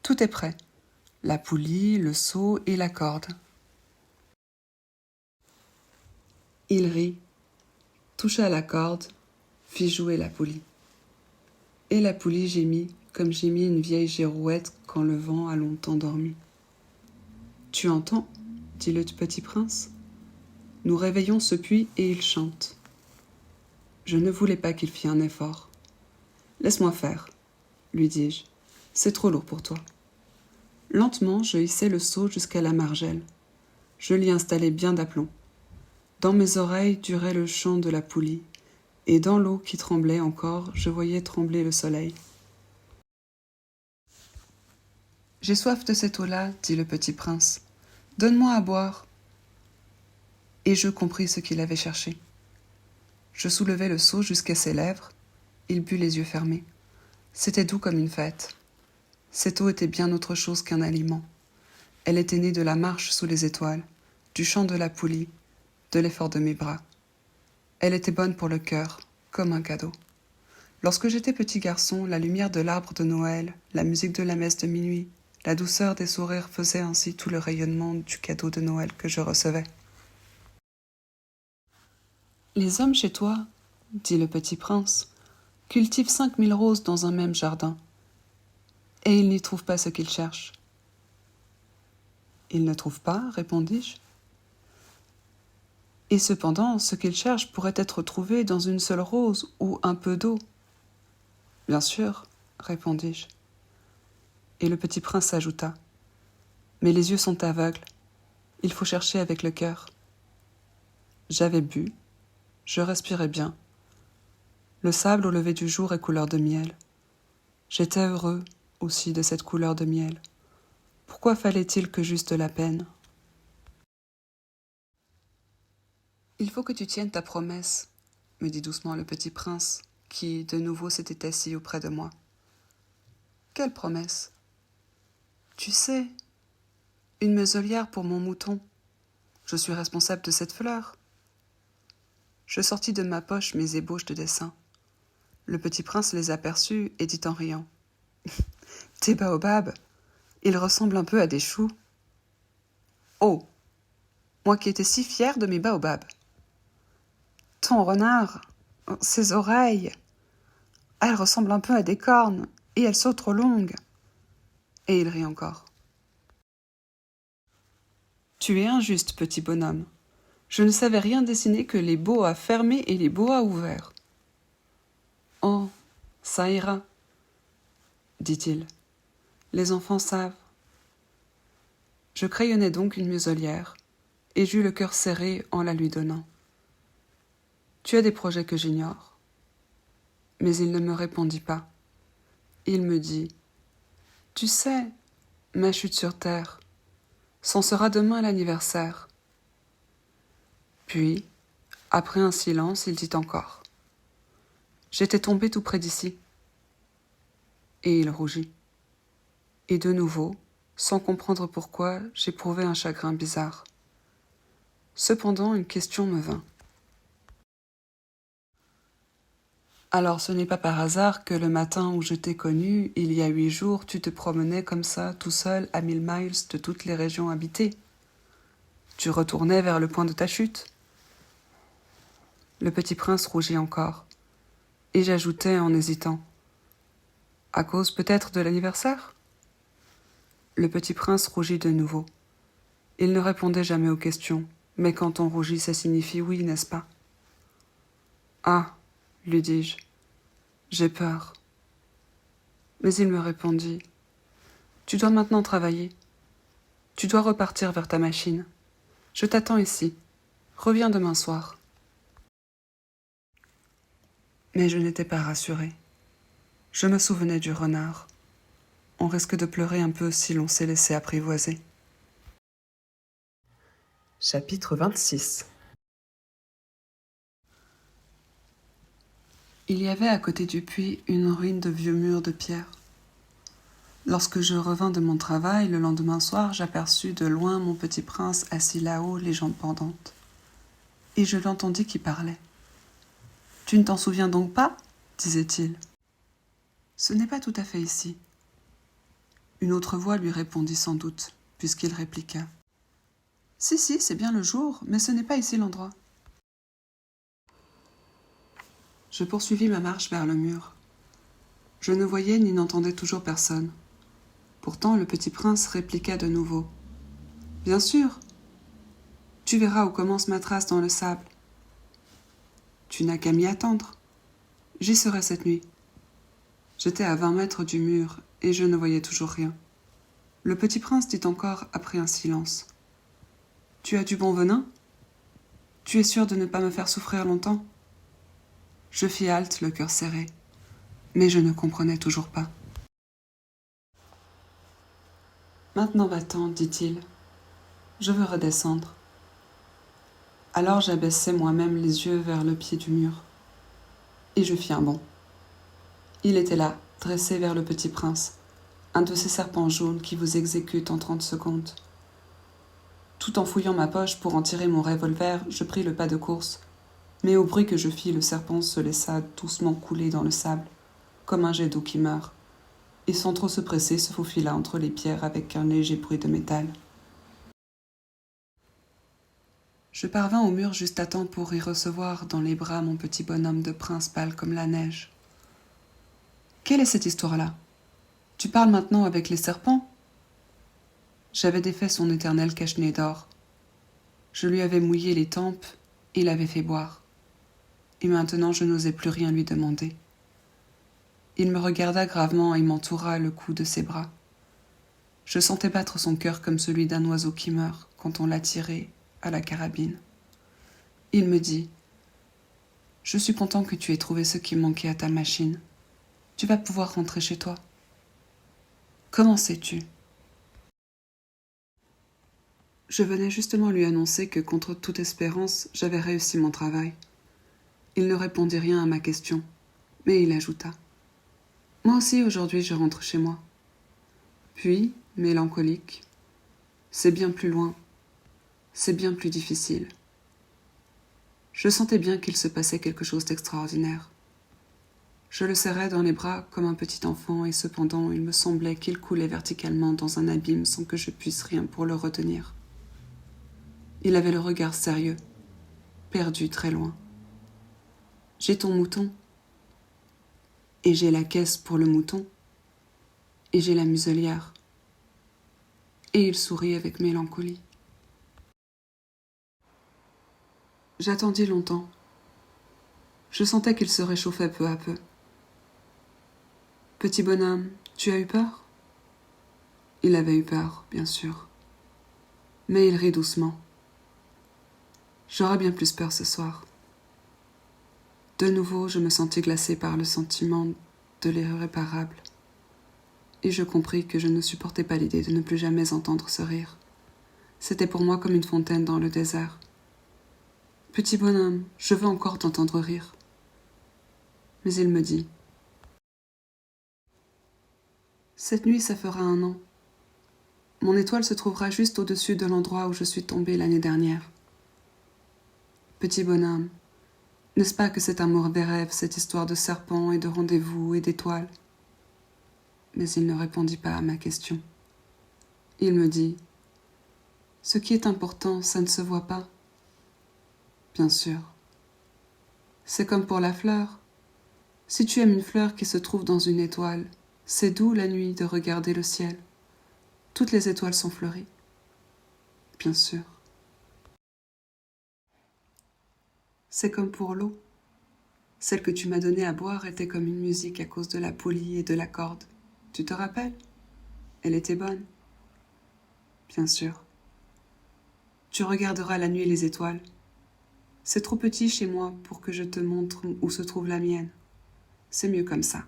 Tout est prêt. La poulie, le seau et la corde. Il rit, toucha la corde, fit jouer la poulie. Et la poulie gémit, comme gémit une vieille girouette quand le vent a longtemps dormi. Tu entends, dit le petit prince. Nous réveillons ce puits et il chante. Je ne voulais pas qu'il fît un effort. Laisse-moi faire, lui dis-je. C'est trop lourd pour toi. Lentement, je hissai le seau jusqu'à la margelle. Je l'y installai bien d'aplomb. Dans mes oreilles durait le chant de la poulie, et dans l'eau qui tremblait encore, je voyais trembler le soleil. J'ai soif de cette eau-là, dit le petit prince. Donne-moi à boire. Et je compris ce qu'il avait cherché. Je soulevai le seau jusqu'à ses lèvres. Il but les yeux fermés. C'était doux comme une fête. Cette eau était bien autre chose qu'un aliment. Elle était née de la marche sous les étoiles, du chant de la poulie, de l'effort de mes bras. Elle était bonne pour le cœur, comme un cadeau. Lorsque j'étais petit garçon, la lumière de l'arbre de Noël, la musique de la messe de minuit, la douceur des sourires faisaient ainsi tout le rayonnement du cadeau de Noël que je recevais. Les hommes chez toi, dit le petit prince, cultivent 5000 roses dans un même jardin, et ils n'y trouvent pas ce qu'ils cherchent. Ils ne trouvent pas, répondis-je. Et cependant, ce qu'ils cherchent pourrait être trouvé dans une seule rose ou un peu d'eau. Bien sûr, répondis-je. Et le petit prince ajouta, mais les yeux sont aveugles, il faut chercher avec le cœur. J'avais bu, je respirais bien. Le sable au lever du jour est couleur de miel. J'étais heureux aussi de cette couleur de miel. Pourquoi fallait-il que j'eusse de la peine ? Il faut que tu tiennes ta promesse, me dit doucement le petit prince, qui de nouveau s'était assis auprès de moi. Quelle promesse ? Tu sais, une muselière pour mon mouton. Je suis responsable de cette fleur. Je sortis de ma poche mes ébauches de dessin. Le petit prince les aperçut et dit en riant. Tes baobabs, ils ressemblent un peu à des choux. Oh, moi qui étais si fière de mes baobabs. Ton renard, ses oreilles, elles ressemblent un peu à des cornes et elles sont trop longues. Et il rit encore. Tu es injuste, petit bonhomme. Je ne savais rien dessiner que les boas fermés et les boas ouverts. Oh, ça ira, dit-il. Les enfants savent. Je crayonnai donc une muselière, et j'eus le cœur serré en la lui donnant. Tu as des projets que j'ignore. Mais il ne me répondit pas. Il me dit, tu sais, ma chute sur terre, c'en sera demain l'anniversaire. Puis, après un silence, il dit encore, j'étais tombé tout près d'ici. Et il rougit. Et de nouveau, sans comprendre pourquoi, j'éprouvai un chagrin bizarre. Cependant, une question me vint. Alors ce n'est pas par hasard que le matin où je t'ai connu, il y a 8 jours, tu te promenais comme ça, tout seul, à 1000 miles de toutes les régions habitées. Tu retournais vers le point de ta chute. Le petit prince rougit encore, et j'ajoutai en hésitant. À cause peut-être de l'anniversaire ? Le petit prince rougit de nouveau. Il ne répondait jamais aux questions, mais quand on rougit, ça signifie oui, n'est-ce pas ? Ah, lui dis-je, j'ai peur. Mais il me répondit, tu dois maintenant travailler. Tu dois repartir vers ta machine. Je t'attends ici. Reviens demain soir. Mais je n'étais pas rassurée. Je me souvenais du renard. On risque de pleurer un peu si l'on s'est laissé apprivoiser. Chapitre 26. Il y avait à côté du puits une ruine de vieux murs de pierre. Lorsque je revins de mon travail le lendemain soir, j'aperçus de loin mon petit prince assis là-haut, les jambes pendantes. Et je l'entendis qui parlait. « Tu ne t'en souviens donc pas ?» disait-il. « Ce n'est pas tout à fait ici. » Une autre voix lui répondit sans doute, puisqu'il répliqua. « Si, c'est bien le jour, mais ce n'est pas ici l'endroit. » Je poursuivis ma marche vers le mur. Je ne voyais ni n'entendais toujours personne. Pourtant, le petit prince répliqua de nouveau. « Bien sûr. Tu verras où commence ma trace dans le sable. Tu n'as qu'à m'y attendre. J'y serai cette nuit. » J'étais à 20 mètres du mur, et je ne voyais toujours rien. Le petit prince dit encore après un silence. « Tu as du bon venin ? Tu es sûr de ne pas me faire souffrir longtemps ? » Je fis halte, le cœur serré, mais je ne comprenais toujours pas. « Maintenant va-t'en, dit-il. Je veux redescendre. » Alors j'abaissai moi-même les yeux vers le pied du mur, et je fis un bond. Il était là, dressé vers le petit prince, un de ces serpents jaunes qui vous exécutent en 30 secondes. Tout en fouillant ma poche pour en tirer mon revolver, je pris le pas de course, mais au bruit que je fis, le serpent se laissa doucement couler dans le sable, comme un jet d'eau qui meurt, et sans trop se presser se faufila entre les pierres avec un léger bruit de métal. Je parvins au mur juste à temps pour y recevoir dans les bras mon petit bonhomme de prince pâle comme la neige. « Quelle est cette histoire-là ? Tu parles maintenant avec les serpents ?» J'avais défait son éternel cache-nez d'or. Je lui avais mouillé les tempes et l'avais fait boire. Et maintenant je n'osais plus rien lui demander. Il me regarda gravement et m'entoura le cou de ses bras. Je sentais battre son cœur comme celui d'un oiseau qui meurt quand on l'a tiré à la carabine. Il me dit « Je suis content que tu aies trouvé ce qui manquait à ta machine. Tu vas pouvoir rentrer chez toi. Comment sais-tu » Je venais justement lui annoncer que, contre toute espérance, j'avais réussi mon travail. Il ne répondit rien à ma question, mais il ajouta « Moi aussi, aujourd'hui, je rentre chez moi. » Puis, mélancolique, « C'est bien plus loin. C'est bien plus difficile. » Je sentais bien qu'il se passait quelque chose d'extraordinaire. Je le serrais dans les bras comme un petit enfant et cependant il me semblait qu'il coulait verticalement dans un abîme sans que je puisse rien pour le retenir. Il avait le regard sérieux, perdu très loin. « J'ai ton mouton. Et j'ai la caisse pour le mouton. Et j'ai la muselière. et il sourit avec mélancolie. J'attendis longtemps. Je sentais qu'il se réchauffait peu à peu. « Petit bonhomme, tu as eu peur ?» Il avait eu peur, bien sûr. Mais il rit doucement. J'aurais bien plus peur ce soir. De nouveau, je me sentis glacée par le sentiment de l'irréparable. Et je compris que je ne supportais pas l'idée de ne plus jamais entendre ce rire. C'était pour moi comme une fontaine dans le désert. « Petit bonhomme, je veux encore t'entendre rire. » Mais il me dit « Cette nuit, ça fera 1 an. Mon étoile se trouvera juste au-dessus de l'endroit où je suis tombée l'année dernière. Petit bonhomme, n'est-ce pas que c'est un mauvais rêve, cette histoire de serpent et de rendez-vous et d'étoiles ?» Mais il ne répondit pas à ma question. Il me dit « Ce qui est important, ça ne se voit pas. » Bien sûr. C'est comme pour la fleur. Si tu aimes une fleur qui se trouve dans une étoile, c'est doux la nuit de regarder le ciel. Toutes les étoiles sont fleuries. Bien sûr. C'est comme pour l'eau. Celle que tu m'as donnée à boire était comme une musique à cause de la poulie et de la corde. Tu te rappelles? Elle était bonne. Bien sûr. Tu regarderas la nuit les étoiles. C'est trop petit chez moi pour que je te montre où se trouve la mienne. C'est mieux comme ça.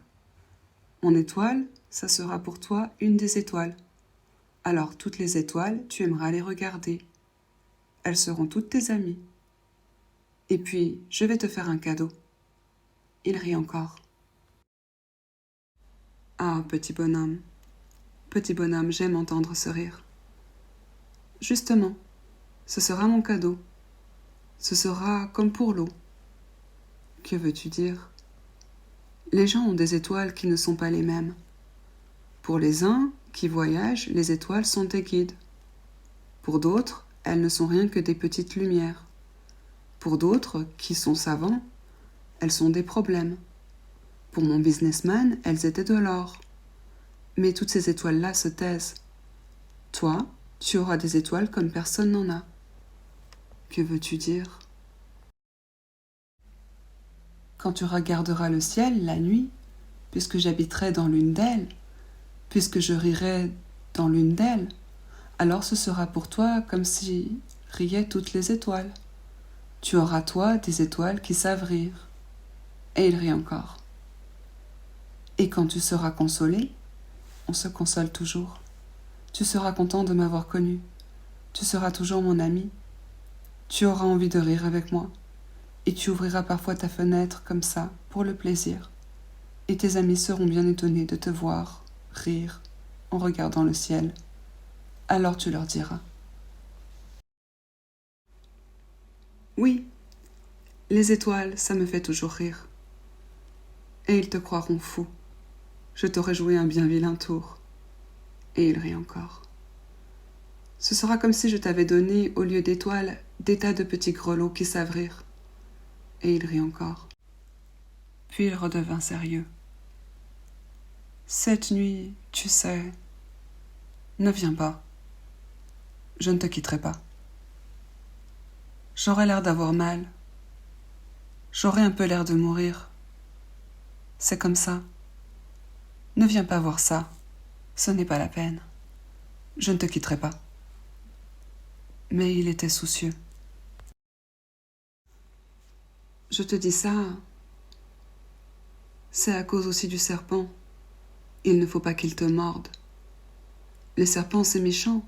Mon étoile, ça sera pour toi une des étoiles. Alors toutes les étoiles, tu aimeras les regarder. Elles seront toutes tes amies. Et puis, je vais te faire un cadeau. Il rit encore. Ah, petit bonhomme, j'aime entendre ce rire. Justement, ce sera mon cadeau. Ce sera comme pour l'eau. Que veux-tu dire? Les gens ont des étoiles qui ne sont pas les mêmes. Pour les uns qui voyagent, les étoiles sont des guides. Pour d'autres, elles ne sont rien que des petites lumières. Pour d'autres, qui sont savants, elles sont des problèmes. Pour mon businessman, elles étaient de l'or. Mais toutes ces étoiles-là se taisent. Toi, tu auras des étoiles comme personne n'en a. Que veux-tu dire? Quand tu regarderas le ciel la nuit, puisque j'habiterai dans l'une d'elles, puisque je rirai dans l'une d'elles, alors ce sera pour toi comme si riaient toutes les étoiles. Tu auras, toi, des étoiles qui savent rire. Et il rit encore. Et quand tu seras consolé, on se console toujours. Tu seras content de m'avoir connu. Tu seras toujours mon ami. Tu auras envie de rire avec moi. Et tu ouvriras parfois ta fenêtre comme ça, pour le plaisir. Et tes amis seront bien étonnés de te voir rire en regardant le ciel. Alors tu leur diras. Oui, les étoiles, ça me fait toujours rire. Et ils te croiront fou. Je t'aurai joué un bien vilain tour. Et il rit encore. Ce sera comme si je t'avais donné, au lieu d'étoiles, des tas de petits grelots qui savent rire. Et il rit encore. Puis il redevint sérieux. Cette nuit, tu sais, ne viens pas. Je ne te quitterai pas. J'aurai l'air d'avoir mal. J'aurai un peu l'air de mourir. C'est comme ça. Ne viens pas voir ça. Ce n'est pas la peine. Je ne te quitterai pas. Mais il était soucieux. Je te dis ça, c'est à cause aussi du serpent. Il ne faut pas qu'il te morde. Les serpents, c'est méchant.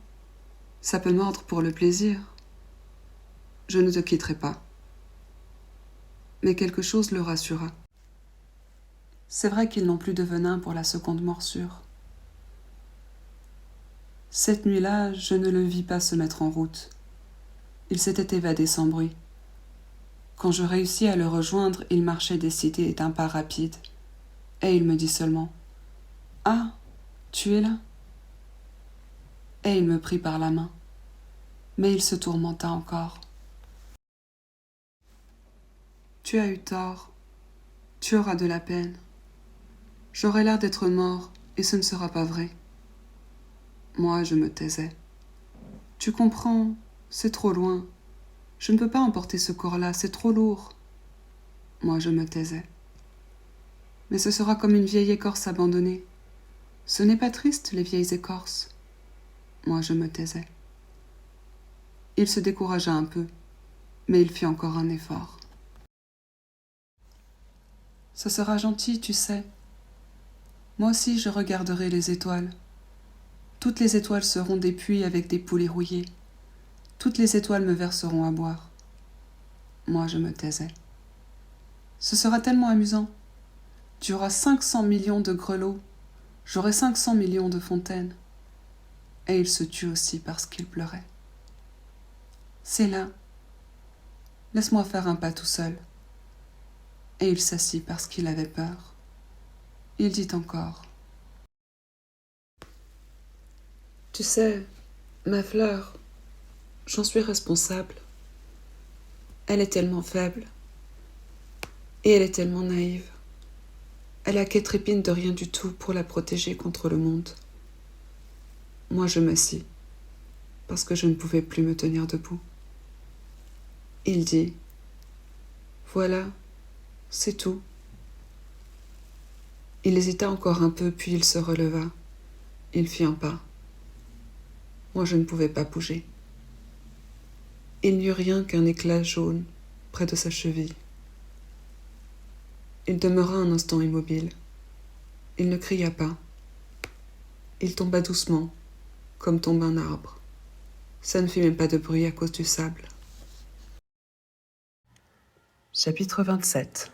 Ça peut mordre pour le plaisir. Je ne te quitterai pas. Mais quelque chose le rassura. C'est vrai qu'ils n'ont plus de venin pour la seconde morsure. Cette nuit-là, je ne le vis pas se mettre en route. Il s'était évadé sans bruit. Quand je réussis à le rejoindre, il marchait décidé d'un pas rapide. Et il me dit seulement « Ah, tu es là ?» Et il me prit par la main. Mais il se tourmenta encore. « Tu as eu tort. Tu auras de la peine. J'aurai l'air d'être mort, et ce ne sera pas vrai. » Moi, je me taisais. Tu comprends, c'est trop loin. Je ne peux pas emporter ce corps-là, c'est trop lourd. Moi, je me taisais. Mais ce sera comme une vieille écorce abandonnée. Ce n'est pas triste, les vieilles écorces. Moi, je me taisais. Il se découragea un peu, mais il fit encore un effort. Ce sera gentil, tu sais. Moi aussi, je regarderai les étoiles. Toutes les étoiles seront des puits avec des poulets rouillés. Toutes les étoiles me verseront à boire. Moi, je me taisais. Ce sera tellement amusant. Tu auras 500 millions de grelots. J'aurai 500 millions de fontaines. Et il se tut aussi parce qu'il pleurait. C'est là. Laisse-moi faire un pas tout seul. Et il s'assit parce qu'il avait peur. Il dit encore. Tu sais, ma fleur, j'en suis responsable. Elle est tellement faible. Et elle est tellement naïve. Elle a qu'être épine de rien du tout pour la protéger contre le monde. Moi, je m'assis, parce que je ne pouvais plus me tenir debout. Il dit, voilà, c'est tout. Il hésita encore un peu, puis il se releva. Il fit un pas. Moi, je ne pouvais pas bouger. Il n'y eut rien qu'un éclat jaune près de sa cheville. Il demeura un instant immobile. Il ne cria pas. Il tomba doucement, comme tombe un arbre. Ça ne fit même pas de bruit à cause du sable. Chapitre 27.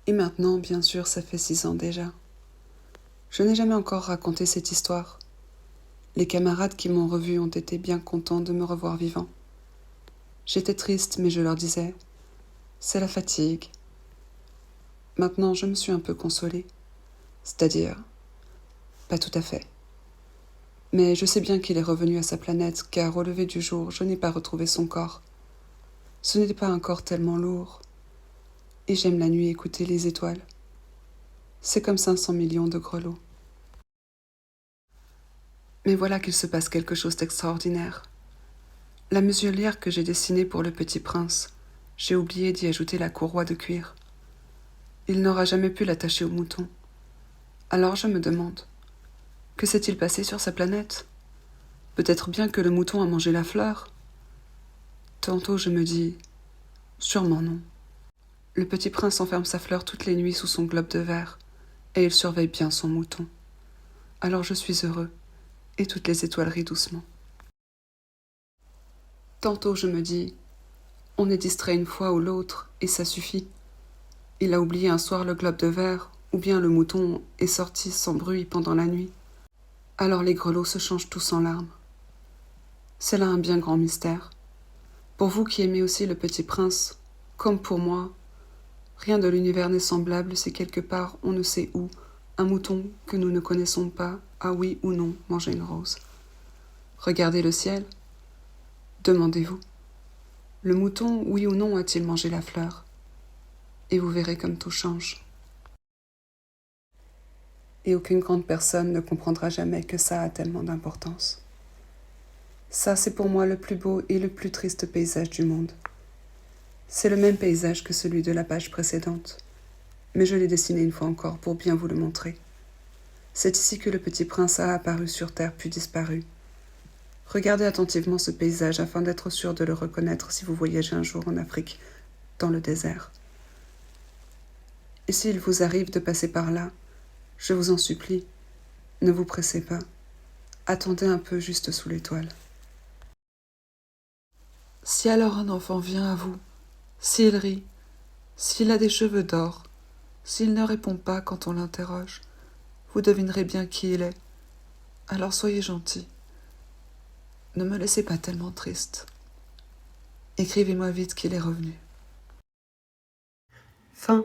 Et maintenant, bien sûr, ça fait 6 ans déjà. Je n'ai jamais encore raconté cette histoire. Les camarades qui m'ont revu ont été bien contents de me revoir vivant. J'étais triste, mais je leur disais, c'est la fatigue. Maintenant, je me suis un peu consolée. C'est-à-dire, pas tout à fait. Mais je sais bien qu'il est revenu à sa planète, car au lever du jour, je n'ai pas retrouvé son corps. Ce n'était pas un corps tellement lourd. Et j'aime la nuit écouter les étoiles. C'est comme 500 millions de grelots. Mais voilà qu'il se passe quelque chose d'extraordinaire. La muselière que j'ai dessinée pour le petit prince, j'ai oublié d'y ajouter la courroie de cuir. Il n'aura jamais pu l'attacher au mouton. Alors je me demande, que s'est-il passé sur sa planète? Peut-être bien que le mouton a mangé la fleur. Tantôt je me dis, sûrement non. Le petit prince enferme sa fleur toutes les nuits sous son globe de verre, et il surveille bien son mouton. Alors je suis heureux, et toutes les étoiles rient doucement. Tantôt je me dis, on est distrait une fois ou l'autre, et ça suffit. Il a oublié un soir le globe de verre, ou bien le mouton est sorti sans bruit pendant la nuit. Alors les grelots se changent tous en larmes. C'est là un bien grand mystère. Pour vous qui aimez aussi le petit prince, comme pour moi, rien de l'univers n'est semblable si quelque part on ne sait où, un mouton que nous ne connaissons pas a oui ou non mangé une rose. Regardez le ciel. Demandez-vous. Le mouton, oui ou non, a-t-il mangé la fleur? Et vous verrez comme tout change. Et aucune grande personne ne comprendra jamais que ça a tellement d'importance. Ça, c'est pour moi le plus beau et le plus triste paysage du monde. C'est le même paysage que celui de la page précédente, mais je l'ai dessiné une fois encore pour bien vous le montrer. C'est ici que le petit prince a apparu sur terre puis disparu. Regardez attentivement ce paysage afin d'être sûr de le reconnaître si vous voyagez un jour en Afrique, dans le désert. Et s'il vous arrive de passer par là, je vous en supplie, ne vous pressez pas. Attendez un peu juste sous l'étoile. Si alors un enfant vient à vous, s'il rit, s'il a des cheveux d'or, s'il ne répond pas quand on l'interroge, vous devinerez bien qui il est. Alors soyez gentil. Ne me laissez pas tellement triste. Écrivez-moi vite qu'il est revenu. Fin.